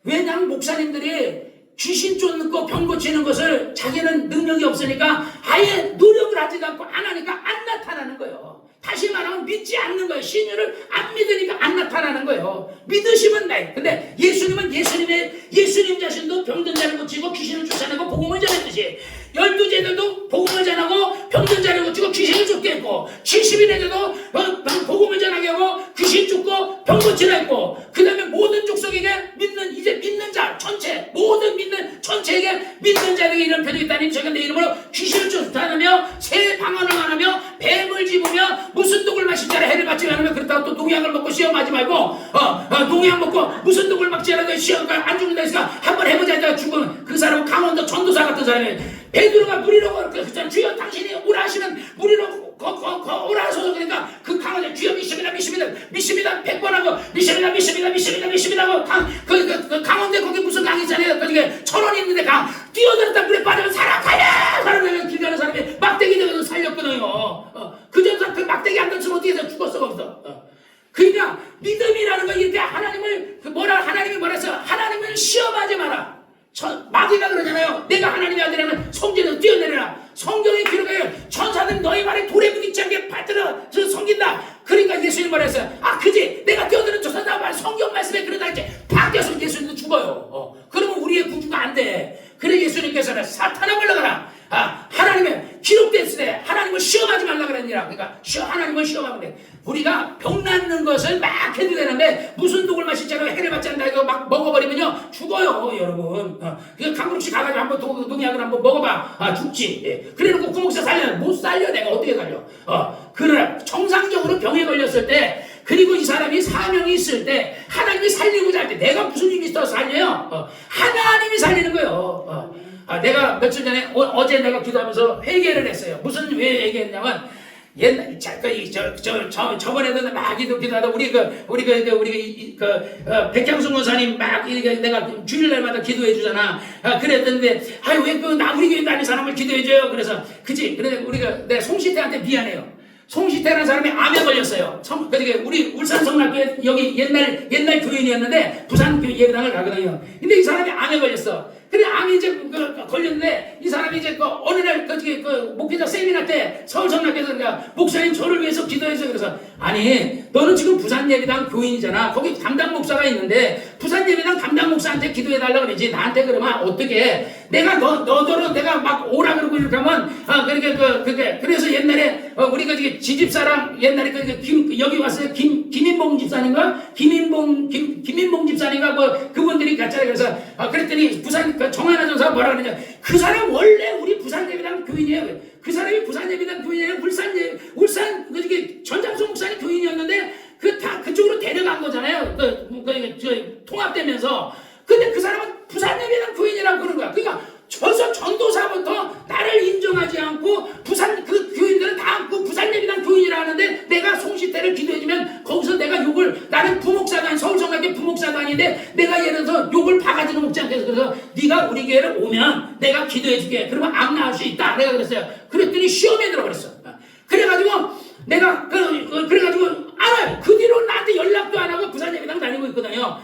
[SPEAKER 3] 왜냐면 목사님들이 귀신 쫓고 병 고치는 것을 자기는 능력이 없으니까 아예 노력을 하지도 않고 안 하니까 안 나타나는 거예요. 다시 말하면 믿지 않는 거예요. 신유를 안 믿으니까 안 나타나는 거예요. 믿으시면 돼. 근데 예수님은 예수님 자신도 병든 자를 고치고 귀신을 쫓아내고 복음을 전했듯이 12제들도 복음을 전하고 병든 자를 고치고 귀신을 쫓게 했고 70인에게도 복음을 전하게 하고 귀신 쫓고 병 고치라 했고 그 다음에 모든 족속에게 믿는 자 전체 모든 믿는 전체에게 믿는 자에게 이런 표적이 있다니 저희가 내 이름으로 귀신을 쫓아내며 새 방언을 하며 뱀을 집으며 무슨 독을 마실 자라 해를 받지 않으며 그렇다고 또 농약을 먹고 시험하지 말고 농약 먹고 무슨 독을 막지 않아도 시험 안 죽는다 했으니까 한번 해보자 했다가 죽으면 그 사람은 강원도 전도사 같은 사람이에요. 베드로가 무리로 그랬잖아요. 주여 당신이 오라 하시면 무리로 오라 하소서. 그러니까 그 강원도 주여 믿습니다 100번 하고 믿습니다 하고 그 강원도에 거기 무슨 강 있잖아요. 거기에 천원이 있는데 강 뛰어들었다 물에 빠지면 사람 길 가는 사람이 막대기 되어서 살렸거든요. 그 전사 그 막대기 안 던지면 어떻게 해서 죽었어 거기서. 그러니까 믿음이라는 거 이렇게 하나님이 뭐라 했어요? 하나님을 시험하지 마라. 마귀가 그러잖아요. 내가 하나님의 아들이라면 성전에서 뛰어내려라. 성경에 기록해요. 천사들은 너희 말에 돌에 부딪지 않게 받들어 섬긴다. 그러니까 예수님 말했어요. 그지? 내가 뛰어드는 천사다 말 성경 말씀에 그러다 이제 바뀌어서 예수님도 죽어요. 그러면 우리의 구주가 안 돼. 그래 예수님께서는 사탄아 물러가라. 하나님의 기록됐을 하나님을 시험하지 말라 그랬니라. 그러니까 하나님을 시험하면 돼. 우리가 병 낫는 것을 막 해도 되는데 무슨 독을 마실 자로 해를 받지 않는다 이거 막 먹어버리면요 죽어요 여러분. 강국씨 가가지고 한번 농약을 한번 먹어봐. 죽지. 예. 그래놓고 구목사 살려 못 살려. 내가 어떻게 살려. 그러나 정상적으로 병에 걸렸을 때 그리고 이 사람이 사명이 있을 때 하나님이 살리고자 할 때 내가 무슨 힘이 있어 살려요. 하나님이 살리는 거예요. 내가 며칠 전에 어제 내가 기도하면서 회개를 했어요. 무슨 왜 회개했냐면 옛날 저번에도 막 기도하다 우리 백향순 권사님 막 내가 주일날마다 기도해 주잖아. 그랬는데 왜 우리 교회 다니는 사람을 기도해 줘요. 그래서 그지. 그래서 내가 송시태한테 미안해요. 송시태라는 사람이 암에 걸렸어요. 우리 울산 성락교회 여기 옛날 교인이었는데 부산 예배당을 가거든요. 근데 이 사람이 암에 걸렸어. 그래 암이 이제 걸렸는데 이 사람이 이제 어느 날 목회자 세미나 때 서울 성락교회에서 목사님 저를 위해서 기도해서 그래서 아니 너는 지금 부산 예배당 교인이잖아. 거기 담당 목사가 있는데 부산 예배당 담당 목사한테 기도해달라 그러지 나한테 그러면 어떻게 내가 너더러 내가 막 오라 그러고 이렇게 하면 그래서 옛날에 우리가 지집사랑 옛날에 여기 왔어요. 김인봉 집사님과 김인봉 집사님과 그분들이 같이 그래서 그랬더니 부산 정하나 전사가 뭐라 그러냐. 그 사람 원래 우리 부산 예배당 교인이에요. 그 사람이 부산 예배당 교인이에요. 울산 전장수 목사님 교인이었는데 그쪽으로 데려간 거잖아요. 통합되면서. 근데 그 사람은 부산 예배당 교인이라고 그러는 거야. 그러니까 벌써 전도사부터 나를 인정하지 않고 부산 그 교인들은 다 그 부산 예배당 교인이라 하는데 내가 송시태를 기도해주면 거기서 내가 욕을 나는 부목사도 아닌 서울성락교 부목사도 아닌데 내가 예를 들어서 욕을 바가지로 먹지 않겠어. 그래서 네가 우리 교회를 오면 내가 기도해줄게. 그러면 암 나을 수 있다. 내가 그랬어요. 그랬더니 시험에 들어버렸어. 그래가지고 내가 그래가지고 알아요. 그 뒤로 나한테 연락도 안 하고 부산 예배당 다니고 있거든요.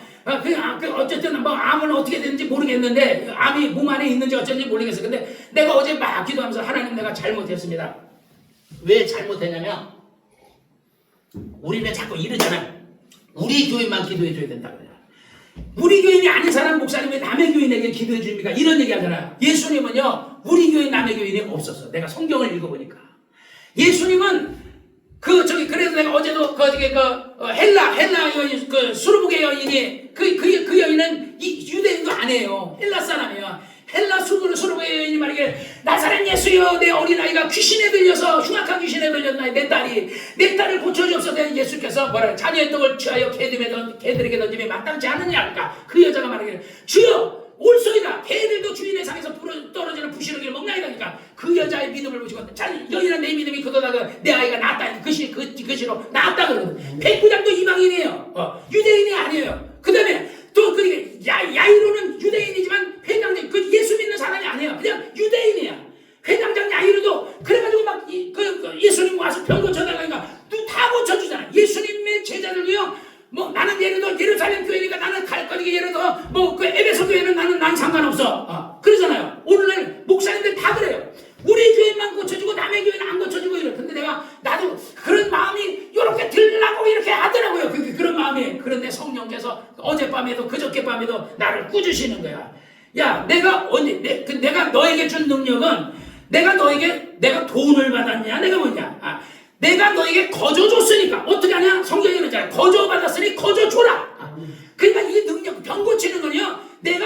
[SPEAKER 3] 어쨌든 암은 어떻게 되는지 모르겠는데 암이 몸 안에 있는지 어쩐지 모르겠어요. 근데 내가 어제 막 기도하면서 하나님 내가 잘못했습니다. 왜 잘못했냐면 우리는 자꾸 이러잖아요. 우리 교인만 기도해 줘야 된다고 해요. 우리 교인이 아닌 사람 목사님이 남의 교인에게 기도해 줍니까? 이런 얘기 하잖아요. 예수님은요 우리 교인 남의 교인이 없었어. 내가 성경을 읽어보니까 예수님은 그래서 내가 어제도 헬라 여인, 수르부게 여인이, 그 여인은 유대인도 아니에요. 헬라 사람이에요. 헬라 수르부게 여인이 말이게, 나사렛 예수여, 내 어린아이가 귀신에 들려서, 흉악한 귀신에 들렸나요? 내 딸을 고쳐주옵소서. 예수께서 뭐라, 자녀의 떡을 취하여 개들에게 던짐이 마땅치 않느냐. 그러니까 그 여자가 말하기를, 주여, 올소이다. 개들도 주인의 상에서 떨어지는 부시러기를 먹나이다. 그러니까 그 여자의 믿음을 보시고 잘 여인은 내 믿음이 그도다가 내 아이가 낳았다. 그시로 낳았다 그러거든. 백부장도 이방인이에요. 유대인이 아니에요. 그 다음에 또 그 야이로는 유대인이지만 회당장 그 예수 믿는 사람이 아니에요. 그냥 유대인이야. 회당장 야이로도 그래가지고 막 예수님 와서 병 고쳐달라니까 다 고쳐주잖아. 예수님의 제자들도요. 뭐 나는 예를 들어 예루살렘 교회니까 나는 갈 거니까 예를 들어 뭐 그 에베소 교회는 난 상관없어. 그러잖아요. 오늘날 목사님들 다 그래요. 우리 교회만 고쳐주고 남의 교회는 안 고쳐주고 이래. 근데 나도 그런 마음이 이렇게 들라고 이렇게 하더라고요. 그런 마음이. 그런데 성령께서 어젯밤에도 그저께 밤에도 나를 꾸주시는 거야. 야, 내가 너에게 준 능력은 내가 돈을 받았냐? 내가 뭐냐? 내가 너에게 거저 줬으니까 어떻게 하냐? 성경에 그러잖아요. 거저 받았으니 거저 줘라. 그러니까 이 능력, 병 고치는 건요. 내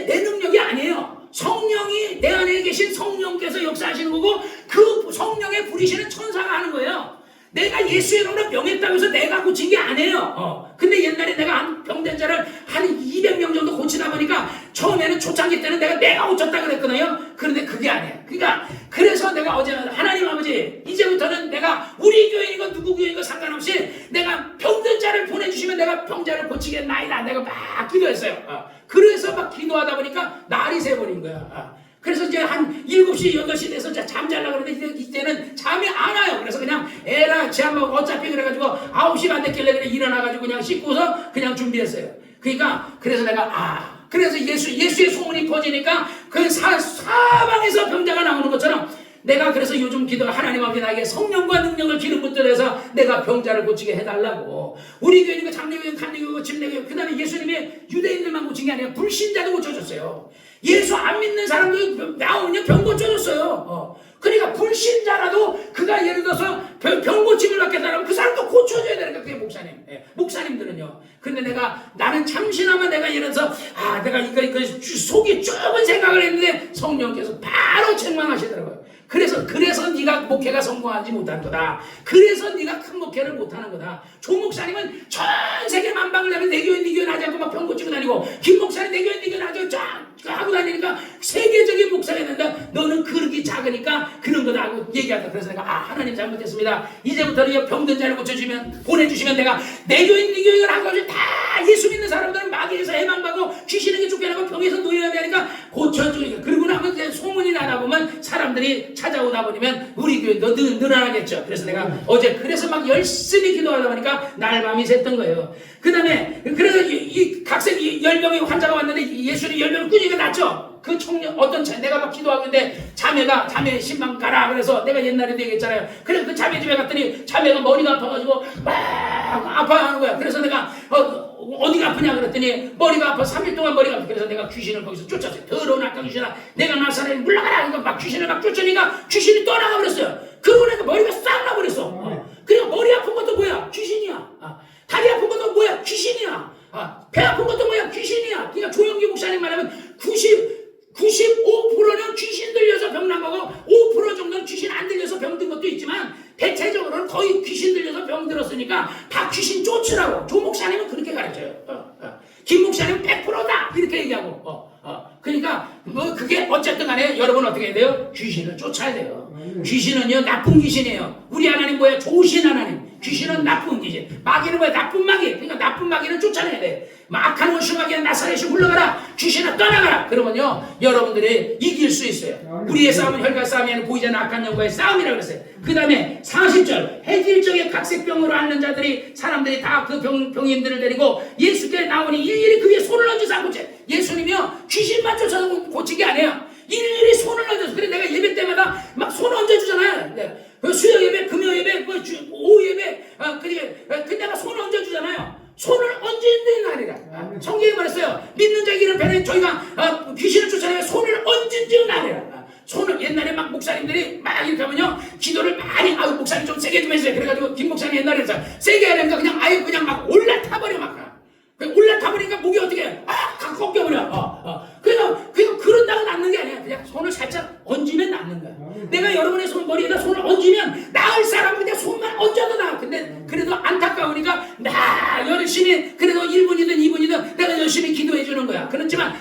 [SPEAKER 3] 능력이 아니에요. 성령이 내 안에 계신 성령께서 역사하시는 거고 그 성령에 부리시는 천사가 하는 거예요. 내가 예수의 이름으로 병했다고 해서 내가 고친 게 아니에요. 근데 옛날에 내가 한 병된 자를 한 200명 정도 고치다 보니까 처음에는 초창기 때는 내가 고쳤다 그랬거든요. 그런데 그게 아니에요. 그러니까 그래서 내가 어제 하나님 아버지 이제부터는 내가 우리 교회이고 누구 교회이고 상관없이 내가 병든 자를 보내주시면 내가 병자를 고치겠나이다. 내가 막 기도했어요. 그래서 막 기도하다 보니까 날이 새버린 거야. 그래서 이제 한 7시, 8시 돼서 잠자려고 그러는데 이때는 잠이 안 와요. 그래서 그냥 에라, 잠 어차피 그래가지고 9시가 안 됐길래 그냥 일어나가지고 그냥 씻고서 그냥 준비했어요. 그러니까 그래서 내가 그래서 예수의 소문이 퍼지니까 그 사방에서 병자가 나오는 것처럼 내가 그래서 요즘 기도 하나님 앞에 나에게 성령과 능력을 기름 붓들여서 내가 병자를 고치게 해달라고. 우리 교회는 장례교회, 간례교회, 집례교회 그 다음에 예수님이 유대인들만 고친 게 아니라 불신자도 고쳐줬어요. 예수 안 믿는 사람도 나오면 병 고쳐줬어요. 그러니까 불신자라도 그가 예를 들어서 병 고침을 받겠다면 그 사람도 고쳐줘야 되는 거예요. 그게 목사님. 목사님들은요. 근데 나는 참신하면 내가 예를 들어서 내가 이거 속이 좁은 생각을 했는데 성령께서 바로 책망하시더라고요. 그래서 네가 목회가 성공하지 못한 거다. 그래서 네가 큰 목회를 못하는 거다. 조 목사님은 전 세계 만방을 내면 내 교회 하지 않고 막 병 고치고 다니고 김 목사님 내 교회 하지 쫙 하고 다니니까 세계적인 목사가 된다. 너는 그릇이 작으니까 그런 거다 하고 얘기한다. 그래서 내가 하나님 잘못했습니다. 이제부터는 병든 자를 고쳐주시면 보내주시면 내가 내 교회 네 교회를 하고 다 예수 믿는 사람들은 마귀에서 해방받고 귀신에게 쫓겨나고 병에서 노예가 되니까 고쳐주니까. 그러고 나면 이제 소문이 나다 보면 사람들이 찾아오다 보면 우리 교회도 늘어나겠죠. 그래서 내가 어제 그래서 막 열심히 기도하다 보니까 날 밤이 샜던 거예요. 그 다음에 그래서 이 각색 10명의 환자가 왔는데 예수님 10명을 꾸준히 났죠. 그 청년 내가 막 기도하고 있는데 자매 신방 가라 그래서 내가 옛날에도 얘기했잖아요. 그래서 그 자매 집에 갔더니 자매가 머리가 아파가지고 막 아파하는 거야. 그래서 내가 어디가 아프냐 그랬더니 머리가 아파 3일 동안 머리가 아파. 그래서 내가 귀신을 거기서 쫓았어요. 더러운 악한 귀신아 내가 나사렛 물러가라. 그러니까 막 귀신을 막 쫓으니까 귀신이 떠나가 버렸어요. 그러고 나니까 머리가 싹 나버렸어. 그러니까 머리 아픈 것도 뭐야? 귀신이야. 다리 아픈 것도 뭐야? 귀신이야. 배 아픈 것도 뭐야? 귀신이야. 그러니까 조영기 목사님 말하면 95%는 귀신 들려서 병 난 거고 5% 정도는 귀신 안 들려서 병 든 것도 있지만 대체적으로는 거의 귀신 들려서 병 들었으니까 다 귀신 쫓으라고. 조 목사님은 그렇게 가르쳐요. 김 목사님은 100%다 이렇게 얘기하고. 그러니까 뭐 그게 어쨌든 간에 여러분 어떻게 해야 돼요? 귀신을 쫓아야 돼요. 귀신은요 나쁜 귀신이에요. 우리 하나님 뭐야? 좋으신 하나님. 귀신은 나쁜 귀신. 마귀는 뭐야? 나쁜 마귀. 그러니까 나쁜 마귀는 쫓아내야 돼. 악한 원수 마귀는 나사렛이 물러가라. 귀신아 떠나가라. 그러면요 여러분들이 이길 수 있어요. 우리의 싸움은 혈과 싸움이 아니라 보이지 않는 악한 영과의 싸움이라고 그랬어요. 그 다음에 40절 해질적에 각색병으로 앓는 자들이 사람들이 다 그 병인들을 데리고 예수께 나오니 일일이 그의 손을 얹어서 안 고쳐. 예수님이요 귀신만 쫓아서 고친 게 아니에요. 일일이 손을 얹어서. 그래 내가 예배 때마다 막 손 얹어주잖아요. 그 수요 예배, 금요 예배, 오후 예배, 그 내가 손을 얹어주잖아요. 손을 얹는 날이라. 성경에 말했어요. 믿는 자에게는 배는 저희가 귀신을 쫓아내면 손을 얹은 즉 날이라. 손을 옛날에 막 목사님들이 막 이렇게 하면요 기도를 많이 목사님 좀 세게 좀 해주세요. 그래가지고 김 목사님 옛날에 세게 해야 되니까 그냥 막 올라타버려 막. 올라타버리니까 목이 어떻게 해? 꺾여버려. 그래서 그런다고 낫는 게 아니야. 그냥 손을 살짝 얹으면 낫는 거야. 내가 여러분의 머리에다 손을 얹으면 나을 사람은 그냥 손만 얹어도 나아. 근데 그래도 안타까우니까 나 열심히 그래도 1분이든 2분이든 내가 열심히 기도해주는 드는 거야. 그렇지만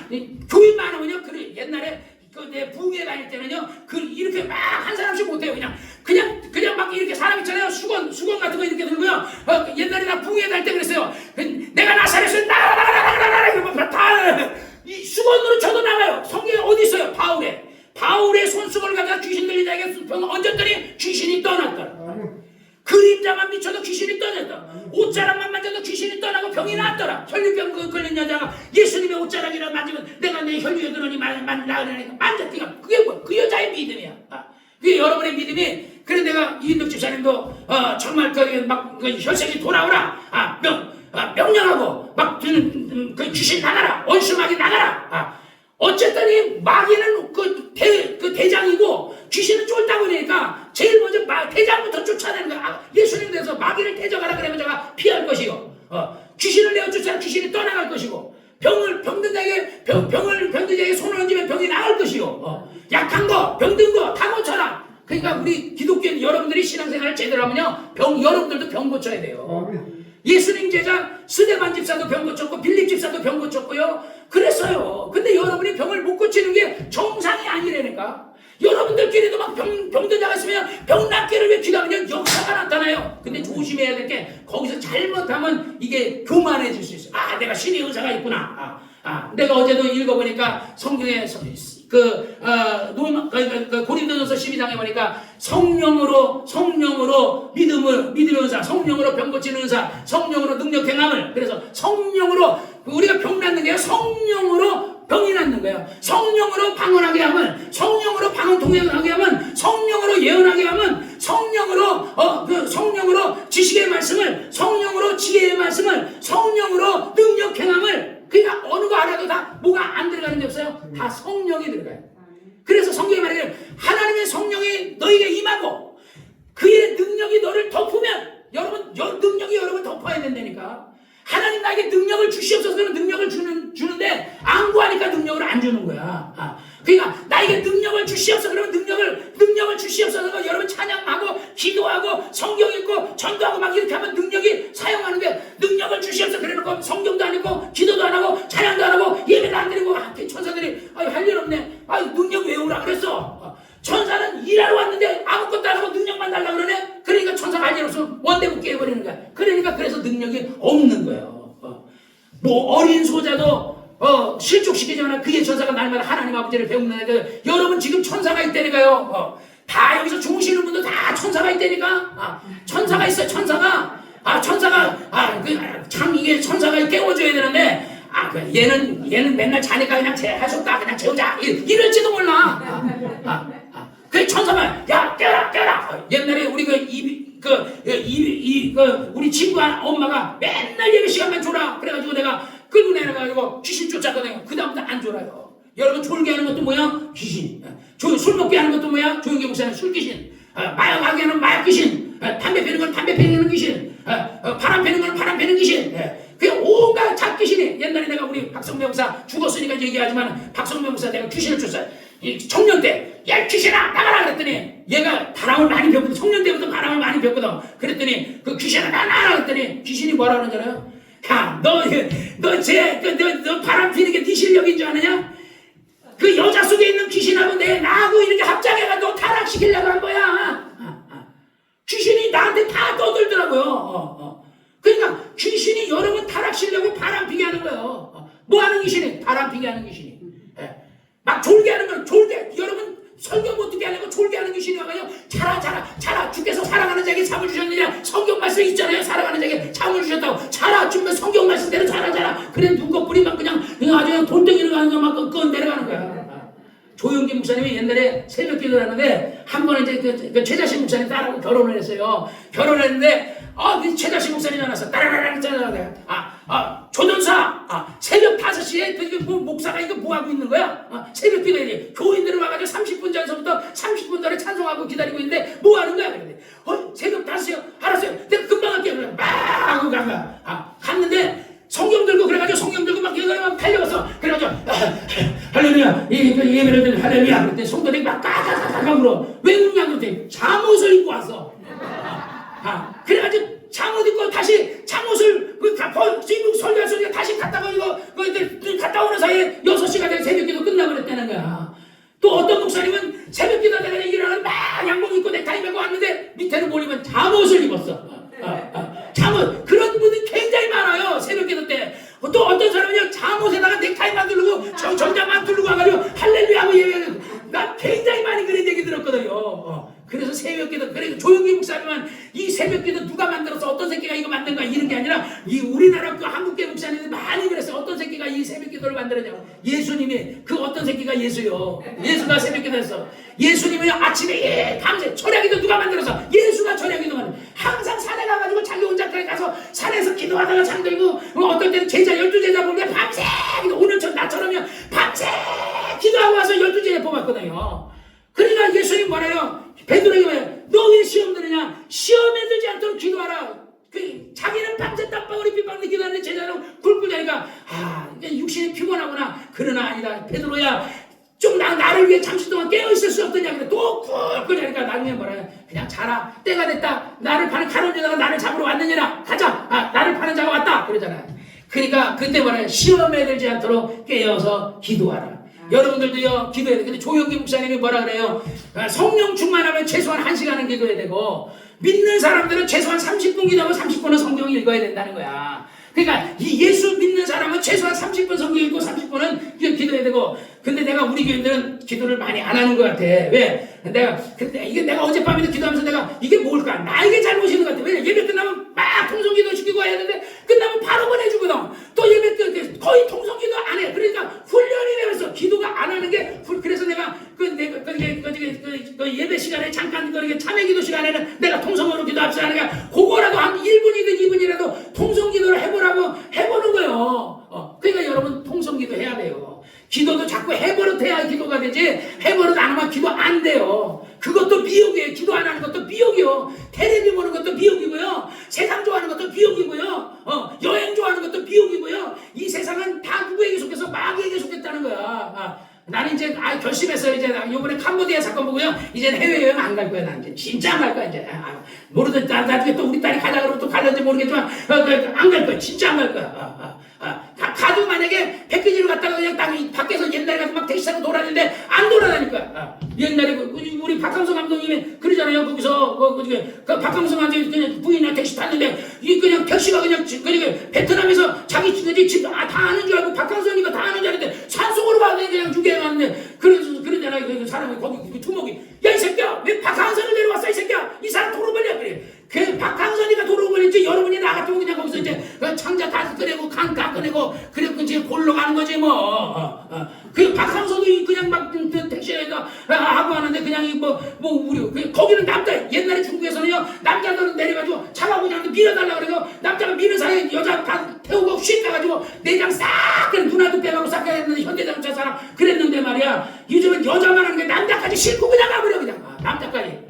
[SPEAKER 3] 교인 많으면요, 그래 옛날에 그 내 부흥회 다닐 때는요, 그 이렇게 막 한 사람씩 못해요. 그냥 막 이렇게 사람 있잖아요. 수건 같은 거 이렇게 들고요. 옛날에 나 부흥회 다닐 때 그랬어요. 내가 나사렛에서 나가라 이러면 다이 수건으로 쳐도 나가요. 성경에 어디 있어요? 바울의 손수건을 가져다 귀신 들린 자에게 병 얹었더니 귀신이 떠났더라. 그림자만 미쳐도 귀신이 떠났다. 옷자락만 만져도 귀신이 떠나고 병이 났더라. 혈류병 걸린 여자가 예수님의 옷자락이라 만지면 내가 내 혈류에 그러니 나으려니까 만졌더니까 그게 뭐야? 그 여자의 믿음이야. 그게 여러분의 믿음이. 그래 내가 이인덕 집사님도 정말 막 혈색이 돌아오라. 명령하고 막 그 귀신 나가라. 원수마귀 나가라. 어쨌든 이 마귀는 그 대장이고 귀신은 쫄다 보니까 제일 먼저 대장부터 쫓아내는 거야. 예수님 대해서 마귀를 대적하라 그러면 제가 피할 것이요. 귀신을 내어 쫓아라 귀신이 떠나갈 것이고 병든 자에게 손을 얹으면 병이 나을 것이요. 약한 거 병든 거 다 고쳐라. 그러니까 우리 기독교인 여러분들이 신앙생활을 제대로 하면요 여러분들도 병 고쳐야 돼요. 예수님 제자 스데반 집사도 병 고쳤고 빌립 집사도 병 고쳤고요. 그랬어요. 근데 여러분이 병을 못 고치는 게 정상이 아니라니까. 여러분들끼리도 막 병든 자가 있으면 병 낫기를 위해 기도하면 역사가 나타나요. 근데 조심해야 될 게 거기서 잘못하면 이게 교만해질 수 있어요. 내가 신의 의사가 있구나. 내가 어제도 읽어보니까 성경에 고린도전서 12장에 보니까 성령으로 믿음의 은사, 성령으로 병 고치는 은사, 성령으로 능력 행함을. 그래서 성령으로 우리가 병 낫는 게 성령으로 병이 낫는 거예요. 성령으로 방언하게 하면, 성령으로 방언 통역하게 하면, 성령으로 예언하게 하면, 성령으로 지식의 말씀을, 성령으로 지혜의 말씀을, 성령으로 능력 행함을. 그러니까 어느 거 알아도 다 뭐가 안 들어가는 게 없어요. 다 성령이 들어가요. 그래서 성경에 말하기를 하나님의 성령이 너에게 임하고 그의 능력이 너를 덮으면 여러분 능력이 여러분 덮어야 된다니까. 하나님 나에게 능력을 주시옵소서. 그러면 능력을 주는데 안 구하니까 능력을 안 주는 거야. 그러니까 나에게 능력을 주시옵소서. 그러면 능력을 주시옵소서. 여러분 찬양하고 기도하고 성경 읽고 전도하고 막 이렇게 하면 능력이 사용하는데 능력을 주시옵소서. 그래놓고 성경도 안 읽고 기도도 안 하고 찬양도 안 하고 예배도 안 드리고 천사들이 할 일 없네. 능력 외우라 그랬어. 천사는 일하러 왔는데 아무것도 안 하고 능력만 달라고 그러네. 그러니까 천사가 할 일 없으면 원대국 깨버리는 거야. 그래서 능력이 없는 거예요. 뭐 어린 소자도 실족시키지만 그의 천사가 날마다 하나님 아버지를 배우는 여러분 지금 천사가 있다니까요. 다 여기서 주무시는 분도 다 천사가 있다니까. 천사가 있어요. 천사가 참 이게 천사가 깨워줘야 되는데 얘는 맨날 자니까 그냥 하셨다 그냥 재우자 이럴지도 몰라. 그 천사가 야 깨라. 옛날에 우리 우리 친구가 엄마가 맨날 예배 시간만 줘라. 그래가지고 내가 끌고 내려가지고 귀신 쫓았거든요. 그 다음부터 안 졸아요. 여러분 졸게 하는 것도 뭐야? 귀신. 술 먹게 하는 것도 뭐야? 조용기 목사는 술 귀신. 마약하게 하는 마약 귀신. 담배 피는 건 담배 피는 귀신. 바람 피는 건 바람 피는 귀신. 그냥 온갖 잡귀신이. 옛날에 내가 우리 박성배 목사 죽었으니까 얘기하지만 박성배 목사 내가 귀신을 쫓아요. 청년 때, 야 귀신아 나가라 그랬더니 얘가 바람을 많이 폈거든. 청년 때부터 바람을 많이 폈거든. 그랬더니 그 귀신아 나가라 그랬더니 귀신이 뭐라 그러는 줄 알아요? 야 너 바람 피는 게 네 실력인 줄 아느냐? 그 여자 속에 있는 귀신하고 나하고 이렇게 합작해가 너 타락시키려고 한 거야. 귀신이 나한테 다 떠들더라고요. 그러니까 귀신이 여러분 타락시키려고 바람 피게 하는 거예요. 뭐 하는 귀신이? 바람 피게 하는 귀신이. 막 졸게 하는 건 여러분 성경 못 듣게 하는 건 졸게 하는 귀신이 와가지고 자라 주께서 사랑하는 자에게 잠을 주셨느냐. 성경 말씀 있잖아요. 사랑하는 자에게 잠을 주셨다고. 자라 주면 성경 말씀대로 자라. 그래 눈꺼 뿌리만 그냥 아주 돌덩이로 가는 것만 끈 내려가는 거야. 조용기 목사님이 옛날에 새벽 기도를 하는데 한 번은 이제 그 최자신 목사님 딸하고 결혼을 했어요. 결혼했는데 그 최자신 목사님이 나왔어. 따라라라 있잖아. 조전사 새벽 5시에 그 목사가 이거 뭐 하고 있는 거야? 새벽 기도에 교인들을 와가지고 30분 전서부터 30분 전에 찬송하고 기다리고 있는데 뭐 하는 거야? 그런데 새벽 5시요? 알았어요. 내가 금방 할게요. 막 하고 간 거야. 갔는데 성경 들고 그래가지고 성경 들고 막 얘가 달려갔어. 그래가지고 할렐루야 예배를 드리는 할렐루야 그랬더니 성도들이 막 까까까까 물어. 왜 웃냐 그랬더니 잠옷을 입고 왔어. 그래가지고 잠옷 입고 다시 잠옷을 지금 설교했으니까 다시 갔다 가지고 갔다 오는 사람은 잠옷을 입었어. 잠옷. 그런 분이 굉장히 많아요. 새벽기도 때. 또 어떤 사람은요 잠옷에다가 넥타이만 두르고 정장만 두르고 와가지고 할렐루야 하고 예배하는. 나 굉장히 많이 그런 얘기 들었거든요. 그래서 새벽기도, 그래 조용기 목사님은 이 새벽기도 누가 만들어서 어떤 새끼가 이거 만든 거야 이런 게 아니라 이 우리나라 그 한국계 목사님들 많이 그랬어요. 어떤 새끼가 이 새벽기도를 만들었냐고. 예수님이 그 어떤 새끼가 예수요. 예수가 새벽기도 했어. 예수님이 아침에 밤새 철야기도 누가 만들어서 예수가 철야기도 만들어. 항상 산에 가가지고 자기 혼자 가서 산에서 기도하다가 잠들고 어떤 때는 제자 12제자 보면 밤새 오늘처럼 나처럼요 밤새 기도하고 와서 12제자 뽑았거든요. 그러니까 예수님 뭐래요? 베드로에게 뭐래요? 너 왜 시험 들으냐? 시험에 들지 않도록 기도하라. 자기는 밤새 땀방울이 빗방울이 기도하는데 제자는 굴고 자니까 육신이 피곤하구나. 그러나 아니다. 베드로야 좀 나를 위해 잠시 동안 깨어있을 수 없더냐. 근데 또 굴고 자니까 나중에 뭐래요? 그냥 자라. 때가 됐다. 나를 파는 가론 여자가 나를 잡으러 왔느니라. 가자. 나를 파는 자가 왔다. 그러잖아요. 그러니까 그때 뭐래요? 시험에 들지 않도록 깨어서 기도하라. 여러분들도요 기도해야 돼. 근데 조영기 목사님이 뭐라 그래요? 성령 충만하면 최소한 1시간은 기도해야 되고 믿는 사람들은 최소한 30분 기도하고 30분은 성경 읽어야 된다는 거야. 그러니까 이 예수 믿는 사람은 최소한 30분 성경 읽고 30분은 기도해야 되고. 근데 내가 우리 교인들은 기도를 많이 안 하는 것 같아. 왜? 근데 이게 내가 어젯밤에도 기도하면서 내가 이게 뭘까? 나에게 잘못이 있는 것 같아. 왜? 예배 끝나면 막 통성기도 시키고 해야 되는데 끝나면 바로 보내주거든. 또 예배 끝 거의 통성기도 안 해. 그러니까 훈련이 되면서 기도가 안 하는 게 그래서 내가 그 예배 시간에 잠깐 참회기도 시간에는 내가 통성으로 기도합시다 하니까 그거라도 한 1분이든 2분이라도 통성기도를 해보는 거예요. 그러니까 여러분 통성기도 해야 돼요. 기도도 자꾸 해버릇해야 기도가 되지 해버릇 안 하면 기도 안 돼요. 그것도 미혹이에요. 기도 안 하는 것도 미혹이요. 텔레비 보는 것도 미혹이고요. 세상 좋아하는 것도 미혹이고요. 여행 좋아하는 것도 미혹이고요. 이 세상은 다 누구에게 속해서 마귀에게 속했다는 거야. 나는 이제 결심했어요. 이제 이번에 캄보디아 사건 보고요. 이제는 해외여행 안 갈 거야. 나는 이제 진짜 안 갈 거야. 이제 모르든 나중에 또 우리 딸이 가자 그러면 또 갈는지 모르겠지만 안 갈 거야. 진짜 안 갈 거야. 가도 만약에 패키지를 갔다가 그냥 밖에서 옛날에 가서 막 택시 타고 돌아다니는데 안 돌아다닐 거야. 옛날에 우리 박항서 감독님이 그러잖아요. 거기서 그 박항서 감독이 그냥 부인이랑 택시 탔는데 그냥 택시가 그냥 베트남에서 자기 집 다 아는 줄 알고 박항서니까 다 아는 줄 알았는데 산속으로 가더니 그냥 죽여가는데 그러잖아요. 그 사람이 거기 그 두목이 야 이 새끼야 왜 박항서를 내려왔어 이 새끼야 이 사람 도로 벌려 그래. 그 박항선이가 도로 걸렸지 여러분이 나 같으면 그냥 거기서 이제 창자 다 꺼내고 강 다 꺼내고 그리고 이제 골로 가는 거지 뭐. 그 박항선도 그냥 막 택시에서 하고 하는데 그냥 우리 거기는 남자 옛날에 중국에서는요 남자들은 내려가지고 차가 그냥 밀어달라 그래서 남자가 미는 사이에 여자 다 태우고 휙 가가지고 내장 싹 그냥 누나도 빼가고 싹 했는데 현대자동차 사람 그랬는데 말이야 요즘은 여자만 하는 게 남자까지 싣고 그냥 가버려 그냥 남자까지.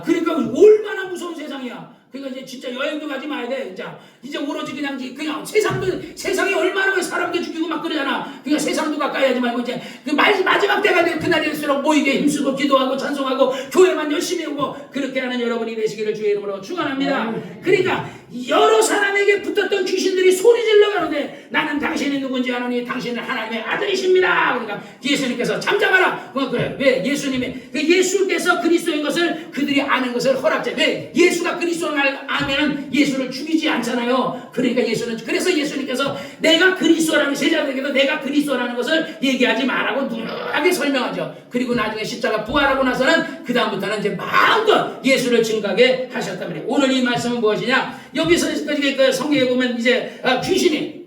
[SPEAKER 3] 그러니까 얼마나 무서운 세상이야. 그러니까 이제 진짜 여행도 가지 마야 돼. 이제 오로지 그냥 세상이 얼마나 사람들 죽이고 막 그러잖아. 그러니까 세상도 가까이 하지 말고 이제 그 마지막 때가 될 그날일수록 모이게 힘쓰고 기도하고 찬송하고 교회만 열심히 오고 그렇게 하는 여러분이 되시기를 주의 이름으로 축원합니다. 그러니까 여러 사람에게 붙었던 귀신들이 소리 질러 가는데 나는 당신이 누군지 아노니 당신은 하나님의 아들이십니다. 그러니까 예수님께서 잠잠하라. 그래. 왜? 예수님이 예수께서 그리스도인 것을 그들이 아는 것을 허락제. 왜? 예수가 그리스도를 알면 예수를 죽이지 않잖아요. 그러니까 그래서 예수님께서 내가 그리스도라는 제자들에게도 내가 그리스도라는 것을 얘기하지 말라고 누누하게 설명하죠. 그리고 나중에 십자가 부활하고 나서는 그 다음부터는 이제 마음껏 예수를 증거하게 하셨단 말이에요. 오늘 이 말씀은 무엇이냐? 여기서 그 성경에 보면 이제 귀신이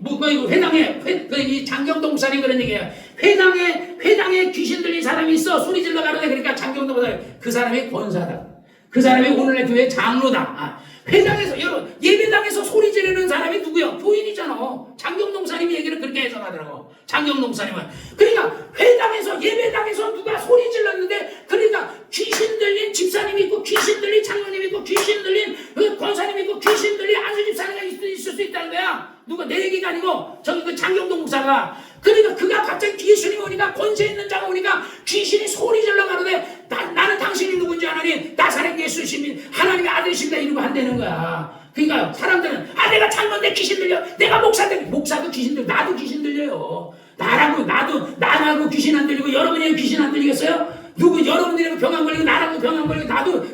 [SPEAKER 3] 회당에 장경동 목사님 그런 얘기예요. 회당에 귀신 들린 사람이 있어 소리 질러 가는데 그러니까 장경동 목사님 그 사람이 권사다. 그 사람이 오늘날 교회 장로다. 회당에서 여러분 예배당에서 소리 지르는 사람이 누구요? 교인이잖아. 장경동 목사님이 얘기를 그렇게 해석하더라고. 장경동 목사님은 그러니까 회당에서 예배당에서 누가 소리 질렀는데 그러니까 귀신 들린 집사님이 있고 귀신 들린 장로님이 있고 귀신 들린 권사님이 있고 귀신 들린 안수 집사님이 있을 수 있다는 거야. 누가 내 얘기가 아니고 저기 그 장경동 목사가 그러니까 그가 갑자기 예수님이 오니까 권세 있는 자가 오니까 귀신이 소리 질러 가는데 나는 당신이 누군지 아나니 나사렛 예수님이 하나님의 아들이십니다 이러고 한다는 거야. 그러니까 사람들은 내가 잘못돼 귀신 들려 내가 목사도 귀신 들려 나도 귀신 들려요. 나라고 귀신 안 들리고 여러분이 귀신 안 들리겠어요? 여러분들이라고 병 안 걸리고 나라고 병 안 걸리고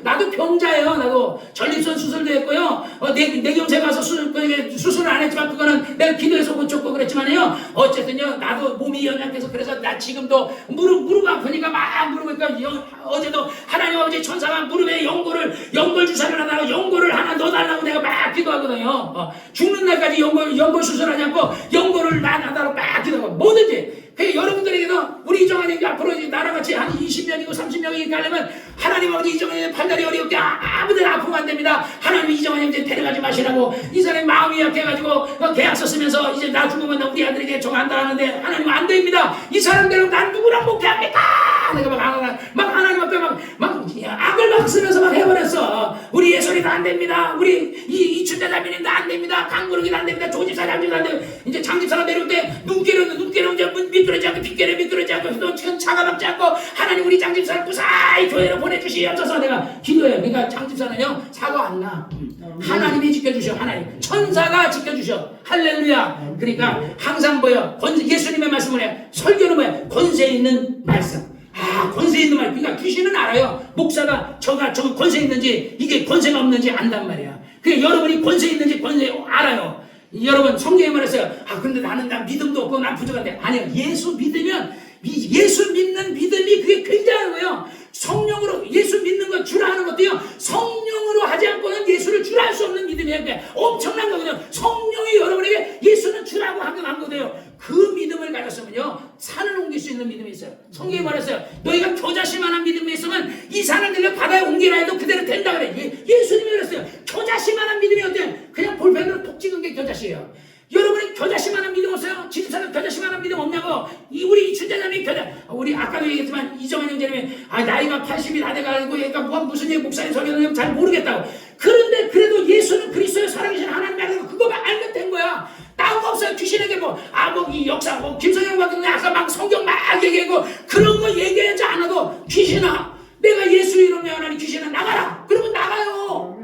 [SPEAKER 3] 나도 병자예요. 나도 전립선 수술도 했고요. 내경색 가서 수술을 안 했지만 그거는 내가 기도해서 고쳤고 그랬지만요. 어쨌든요, 나도 몸이 연약해서 그래서 나 지금도 무릎 아프니까 막 무릎이니까 어제도 하나님 아버지 천사가 무릎에 연골 주사를 하다가 연골을 하나 넣어달라고 내가 막 기도하거든요. 죽는 날까지 연골 수술하지 않고 연골을 나달라고 막 기도하고 뭐든지. 여러분들에게도 우리 이정환이 앞으로 나라같이 한 20년이고 30년이 가려면 하나님 아버지 이정환이 팔다리 어렵게 아무데나 아프면 안 됩니다. 하나님 이정환 형제 데려가지 마시라고. 이 사람이 마음이 약해가지고 계약서 쓰면서 이제 나 죽으면 우리 아들에게 정한다 하는데 하나님은 안 됩니다. 이 사람들은 난 누구랑 목회합니까? 내가 막 하나님 앞에 막 악을 막 쓰면서 막 해버렸어. 우리 예솔이도 안 됩니다. 우리 이춘자 자매님도 안 됩니다. 강구르기도 안 됩니다. 조집사 장집도 안 됩니다. 이제 장집사가 내려올 때 눈깨는 이제 미끄러지 않고 빗결에 미끄러지 않고 또 차가 막지 않고 하나님 우리 장집사를 무사히 교회로 보내주시옵소서. 내가 기도해요. 그러니까 장집사는요 사고 안 나. 하나님이 지켜주셔. 하나님 천사가 지켜주셔. 할렐루야. 그러니까 항상 뭐요, 예수님의 말씀을 해. 설교는 뭐야, 권세 있는 말씀. 권세 있는 말. 그러니까 귀신은 알아요. 목사가 저가 권세 있는지 이게 권세가 없는지 안단 말이야. 그러니까 여러분이 권세 있는지 권세 알아요. 여러분 성경에 말했어요. 근데 나는 믿음도 없고 난 부족한데. 아니요. 예수 믿으면 예수 믿는 믿음이 그게 굉장한 거예요. 성령으로 예수 믿는 거 주라 하는 것도요, 성령으로 하지 않고는 예수를 주라 할 수 없는 믿음이에요. 엄청난 거거든요. 성령이 여러분에게 예수는 주라고 한 거거든요. 그 믿음을 가졌으면요 산을 옮길 수 있는 믿음이 있어요. 성경에 말했어요. 너희가 겨자씨만한 믿음이 있으면 이 산을 들려 바다에 옮기라 해도 그대로 된다 그래. 예수님이 그랬어요. 겨자씨만한 믿음이 어때요? 그냥 볼펜으로 톡 찍은 게 겨자씨예요. 여러분이 겨자씨만한 믿음 없어요? 지집사는 겨자씨만한 믿음 없냐고? 우리 이춘자님이 우리 아까도 얘기했지만 이정환 형제님이 나이가 80이 다 돼가지고 그러니까 무슨 얘기 목사님 설교는 잘 모르겠다고. 그런데 그래도 예수는 그리스도의 살아계신 하나님 알고 그거만 알면 된 거야. 딴 거 없어요. 귀신에게 이 역사 김성영 같은 거 아까 막 성경 막 얘기하고 그런 거 얘기하지 않아도 귀신아 내가 예수 이름으로 하나님 귀신아 나가라. 그러면 나가요.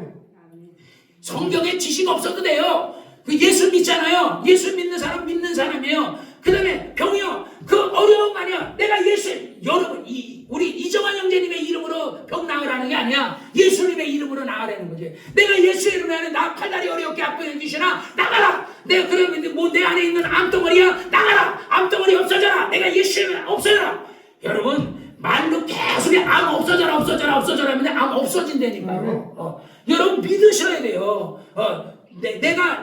[SPEAKER 3] 성경에 지식 없어도 돼요. 예수 믿잖아요. 예수 믿는 사람 믿는 사람이에요. 그 다음에 병이요. 그 어려운 말이야. 내가 여러분 우리 이정환 형제님의 이름으로 병 나으라는 게 아니야. 예수님의 이름으로 나으라는 거지. 내가 예수 이름으로 하는 나 팔다리 어렵게 아프는 귀신아 나가라. 내가 그러면 내 안에 있는 암덩어리야 나가라. 암덩어리 없어져라. 내가 예수 이름으로 없어져라. 여러분 말로 계속 암 없어져라 하면 암 없어진다니까요. 여러분 믿으셔야 돼요.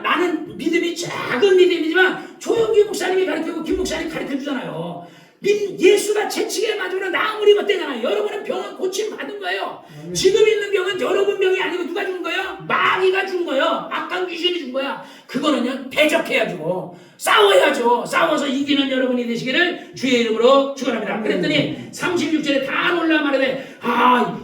[SPEAKER 3] 나는 믿음이 작은 믿음이지만 조영기 목사님이 가르치고 김 목사님이 가르쳐주잖아요. 예수가 채찍에 맞으면 나무리 걷대잖아요. 여러분은 병은 고침 받은 거예요. 지금 있는 병은 여러분 병이 아니고 누가 준 거예요? 마귀가 준 거예요. 악한 귀신이 준 거야. 그거는요 대적해야죠. 싸워야죠. 싸워서 이기는 여러분이 되시기를 주의 이름으로 축원합니다. 그랬더니 36절에 다 놀라 말하되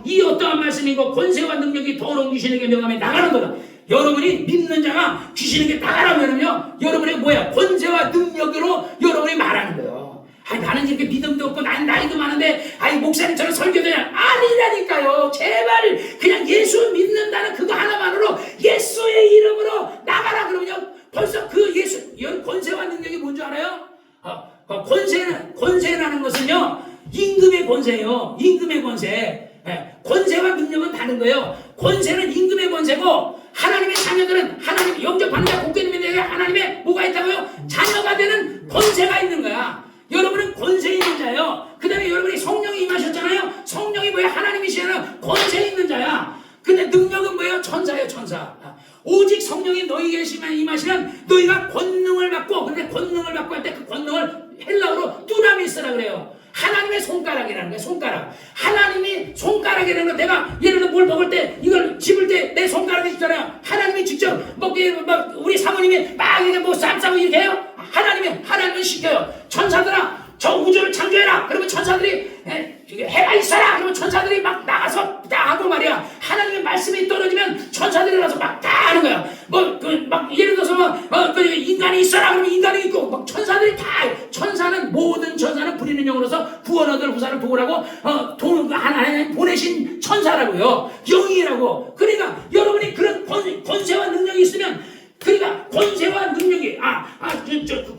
[SPEAKER 3] 이 어떠한 말씀이고 권세와 능력이 더러운 귀신에게 명하며 나가는 거다. 여러분이 믿는 자가 귀신에게 나가라면요 여러분의 권세와 능력으로 여러분이 말하는 거예요. 나는 이렇게 믿음도 없고 난 나이도 많은데 목사님처럼 설교되냐? 아니라니까요. 제발 그냥 예수 믿는다는 그거 하나만으로 예수의 이름으로 나가라 그러면요 벌써 그 예수 권세와 능력이 뭔지 알아요? 권세라는 것은요 임금의 권세예요. 임금의 권세. 권세와 능력은 다른 거예요. 권세는 임금의 권세고 하나님의 자녀들은 하나님 영접하는 자 복되님에게 하나님의 뭐가 있다고요? 자녀가 되는 권세가 있는 거야. 여러분은 권세 있는 자예요. 그 다음에 여러분이 성령이 임하셨잖아요. 성령이 하나님이시잖아요. 권세 있는 자야. 근데 능력은 뭐예요? 천사예요. 천사. 오직 성령이 너희에게 임하시면 너희가 권능을 받고, 근데 권능을 받고 할 때 그 권능을 헬라어로 뚜라미스라 그래요. 하나님의 손가락이라는 거야. 손가락. 하나님이 손가락이라는 거. 내가 예를 들어 뭘 먹을 때 이걸 집을 때 내 손가락이 있잖아요. 하나님이 직접 우리 사모님이 막 이렇게 쌈 싸고 이렇게 해요. 하나님은 시켜요. 천사들아 저 우주를 창조해라. 그러면 천사들이 해가 있어라. 그러면 천사들이 막 나가서 다 하고 말이야. 하나님의 말씀이 떨어지면 천사들이 나서 막 다 하는 거야. 예를 들어서 인간이 있어라. 그러면 인간이 있고 막 천사들이 다. 모든 천사는 부리는 영으로서 구원 얻을 후사를 도우라고 하나님 보내신 천사라고요. 영이라고. 그러니까 여러분이 그런 권세와 능력이 있으면 그러니까 권세와 능력이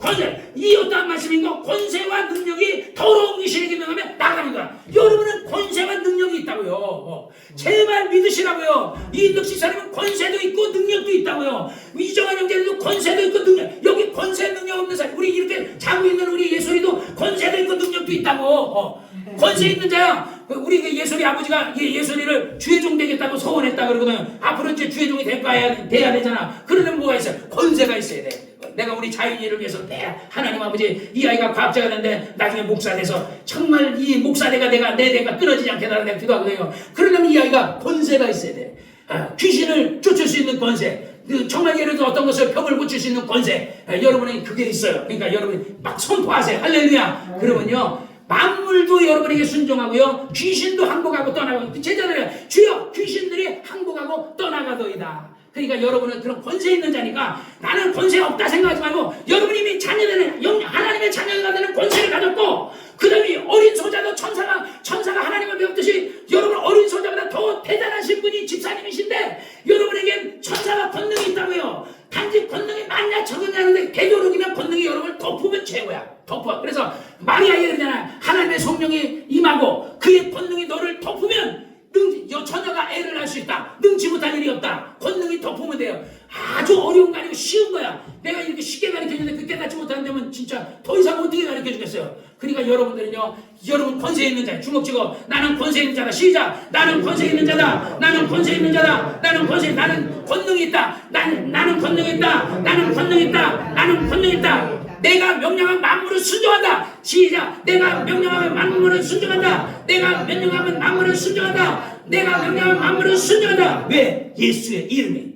[SPEAKER 3] 권세 이 어떠한 말씀인가? 권세와 능력이 더러운 귀신에게 명하면 나가는 거야. 여러분은 권세와 능력이 있다고. 있다고요. 제발 믿으시라고요. 이인덕 집사님은 권세도 있고 능력도 있다고요. 이정환 형제도 권세도 있고 능력, 여기 권세 능력 없는 사람, 우리 이렇게 자고 있는 우리 예솔이도 권세도 있고 능력도 있다고. 권세 있는 자야. 우리 그 예솔이 아버지가 예솔이를 주의종 되겠다고 소원했다 그러거든. 앞으로 이제 주의종이 돼야 되잖아. 그러면 뭐가 있어요? 권세가 있어야 돼. 내가 우리 자윤이를 위해서 하나님 아버지, 이 아이가 과학자가 되는데 나중에 목사 돼서 정말 이 목사대가 내 대가 끊어지지 않게 달라고 내가 기도하거든요. 그러려면 이 아이가 권세가 있어야 돼. 귀신을 쫓을 수 있는 권세, 정말 예를 들어 어떤 것을 벽을 고칠 수 있는 권세, 여러분이 그게 있어요. 그러니까 여러분이 막 선포하세요. 할렐루야. 그러면요, 만물도 여러분에게 순종하고요, 귀신도 항복하고 떠나고, 제자들이 주여 귀신들이 항복하고 떠나가더이다. 그러니까 여러분은 그런 권세 있는 자니까 나는 권세 없다 생각하지 말고, 여러분이 이미 자녀되는 하나님의 자녀가 되는 권세를 가졌고, 그 다음에 어린 소자도 천사가 하나님을 배웠듯이 여러분 어린 소자보다 더 대단하신 분이 집사님이신데, 여러분에겐 천사가 권능이 있다고요. 단지 권능이 많냐 적었냐는데 되도록이면 권능이 여러분을 덮으면 최고야. 덮어. 그래서 마리아가 그러잖아. 하나님의 성령이 임하고 그의 권능이 너를 덮으면 처녀가 애를 낳을 수 있다. 능치 못할 일이 없다. 권능이 덮으면 돼요. 아주 어려운 거 아니고 쉬운 거야. 내가 이렇게 쉽게 가르쳐주는데 그 깨닫지 못한다면 진짜 더 이상 어떻게 가르쳐주겠어요. 그러니까 여러분들은요, 여러분 권세 있는 자, 주먹 쥐고 나는 권세 있는 자다. 시작. 나는 권세 있는 자다. 나는 권세 있는 자다. 나는 권능이 있다. 나는 권능이 있다. 나는 권능이 있다. 나는 권능이 있다. 내가 명령하면 만물을 순종한다. 시작. 내가 명령하면 만물을 순종한다. 내가 명령하면 만물을 순종한다. 내가 명령하면 만물을 순종한다. 왜? 예수의 이름이.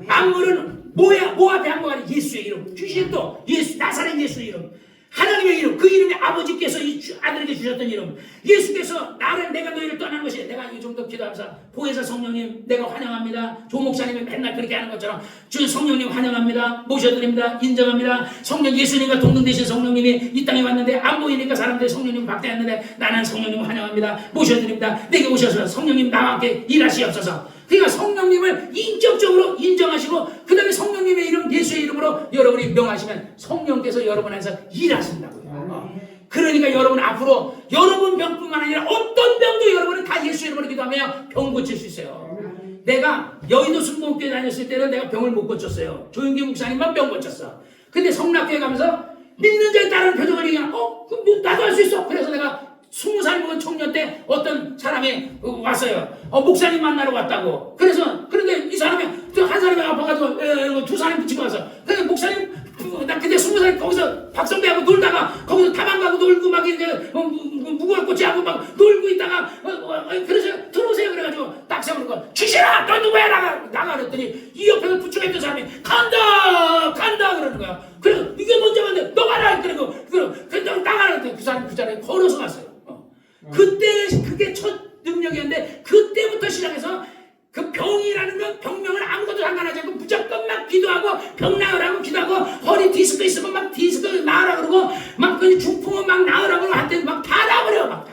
[SPEAKER 3] 만물은 뭐 앞에 한 거가 예수의 이름. 귀신도 예수, 나사렛 예수의 이름. 하나님의 이름, 그 이름이 아버지께서 이 아들에게 주셨던 이름. 예수께서 내가 너희를 떠나는 것이, 내가 이 정도 기도하면서 보혜사 성령님 내가 환영합니다. 조 목사님이 맨날 그렇게 하는 것처럼 주 성령님 환영합니다. 모셔드립니다. 인정합니다. 성령 예수님과 동등되신 성령님이 이 땅에 왔는데 안 보이니까 사람들이 성령님 박대했는데 나는 성령님 환영합니다. 모셔드립니다. 내게 오셔서 성령님 나와 함께 일하시옵소서. 그러니까 성령님을 인격적으로 인정하시고, 그 다음에 성령님의 이름, 예수의 이름으로 여러분이 명하시면 성령께서 여러분 안에서 일하신다고요. 그러니까 여러분 앞으로 여러분 병뿐만 아니라 어떤 병도 여러분은 다 예수 이름으로 기도하며 병 고칠 수 있어요. 내가 여의도 순복음교회 다녔을 때는 내가 병을 못 고쳤어요. 조용기 목사님만 병 고쳤어. 근데 성락교회 가면서 믿는 자에 따른 표정을 얘기하면 그럼 나도 할 수 있어. 그래서 내가 20살 먹은 청년 때 어떤 사람이 왔어요. 목사님 만나러 왔다고. 그런데 이 사람이 한 사람이 아파가지고 두 사람이 붙이고 왔어. 근데 목사님, 나 그때 20살 거기서 박성배하고 놀다가 거기서 다방가고 놀고 막 이렇게 무궁화 꽃이 하고 막 놀고 있다가 그래서 들어오세요. 그래가지고 딱 세우고 귀신아 너 누구야 나가 그랬더니 이 옆에서 부축해 있던 사람이 간다 그러는 거야. 그래서 이게 뭔지 알았는데 너 가라 그러고 너 나가라 그랬더니 그 사람이 걸어서 갔어요. 그때 그게 첫 능력이었는데, 그때부터 시작해서 그 병이라는 건 병명을 아무것도 상관하지 않고 무조건 막 기도하고 병 나으라고 기도하고, 허리 디스크 있으면 막 디스크 나으라 그러고 막 그 중풍은 막 나으라 그러고 한때 막 다 나버려.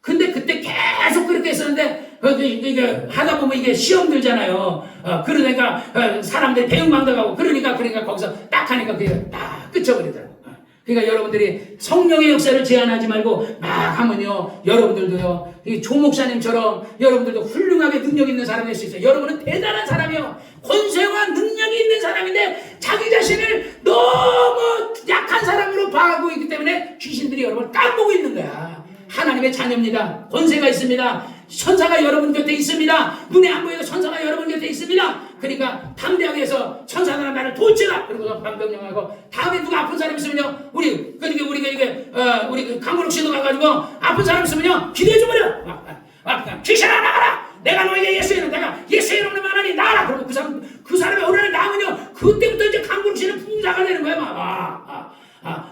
[SPEAKER 3] 근데 그때 계속 그렇게 했었는데 이게 하다 보면 이게 시험 들잖아요. 그러니까 사람들이 대응망덕하고 그러니까 거기서 딱 하니까 그게 딱 끝쳐버리더라고요. 그러니까 여러분들이 성령의 역사를 제한하지 말고 막 하면요, 여러분들도요, 이 조 목사님처럼 여러분들도 훌륭하게 능력 있는 사람이 될 수 있어요. 여러분은 대단한 사람이요, 권세와 능력이 있는 사람인데 자기 자신을 너무 약한 사람으로 봐하고 있기 때문에 귀신들이 여러분을 까보고 있는 거야. 하나님의 자녀입니다. 권세가 있습니다. 천사가 여러분 곁에 있습니다. 눈에 안 보여도 천사가 여러분 곁에 있습니다. 그러니까 담대하게 해서 천사들아 나를 도우치라. 그리고 방병령하고 다음에 누가 아픈 사람 있으면요, 우리 강구룩 씨도 가가지고 아픈 사람 있으면요 기도해 줘버려. 귀신아 나가라. 내가 너에게 예수의 이름으로 말하니 나가라. 그러면 그 사람이 어느 날 나오면요, 그때부터 이제 강구룩 씨는 부자가 되는 거야.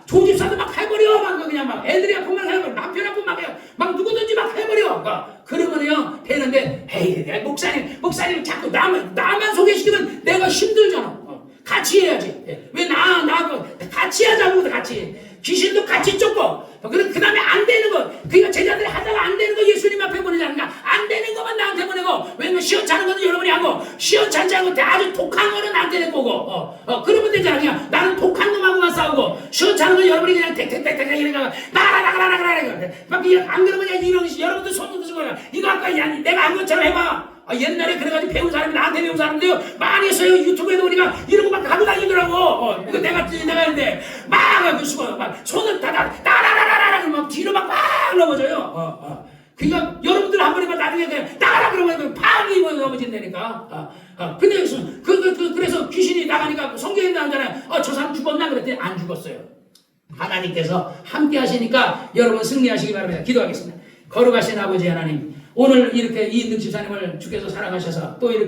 [SPEAKER 3] 조집사도 막 해버려. 그냥 막 애들이 아프면 해버려. 남편 아프면 막 누구든지 막 해버려. 그러면요 되는데, 에이 목사님 자꾸 나만 소개시키면 내가 힘들잖아. 같이 해야지. 왜 같이 하자고. 같이 귀신도 같이 쫓고, 그 다음에 안 되는 거, 그러니까 제자들이 하다가 안 되는 거 예수님 앞에 보내지 않는가. 안 되는 것만 나한테 보내고, 왜냐면 시원찮은 거는 여러분이 하고, 시원찮지 않고 아주 독한 거는 나한테 내보고, 그러면 되잖아. 그냥 나는 독한 놈하고만 싸우고, 시원찮은 건 여러분이 그냥 택택택택 이러니까 나가라 막 안 그러면 그냥 여러분들 손도 드시고 거야. 이거 아까 야, 내가 한 것처럼 해봐. 옛날에 그래가지고 배운 사람이 나한테 배운 사람도요 많이 했어요. 유튜브에도 우리가 이런 거 막 가고 다니더라고. 이거 내가 했는데 막 수고 막 손을 따라라라라 막 뒤로 막 넘어져요. 그러니까 여러분들 한 번에만 나중에 그냥 따라 그러면 팍이 넘어진다니까. 근데 그래서 귀신이 나가니까 성경에 나오잖아요. 저 사람 죽었나 그랬더니 안 죽었어요. 하나님께서 함께 하시니까 여러분 승리하시기 바랍니다. 기도하겠습니다. 거룩하신 아버지 하나님, 오늘 이렇게 이인득 집사님을 주께서 사랑하셔서 또 이렇게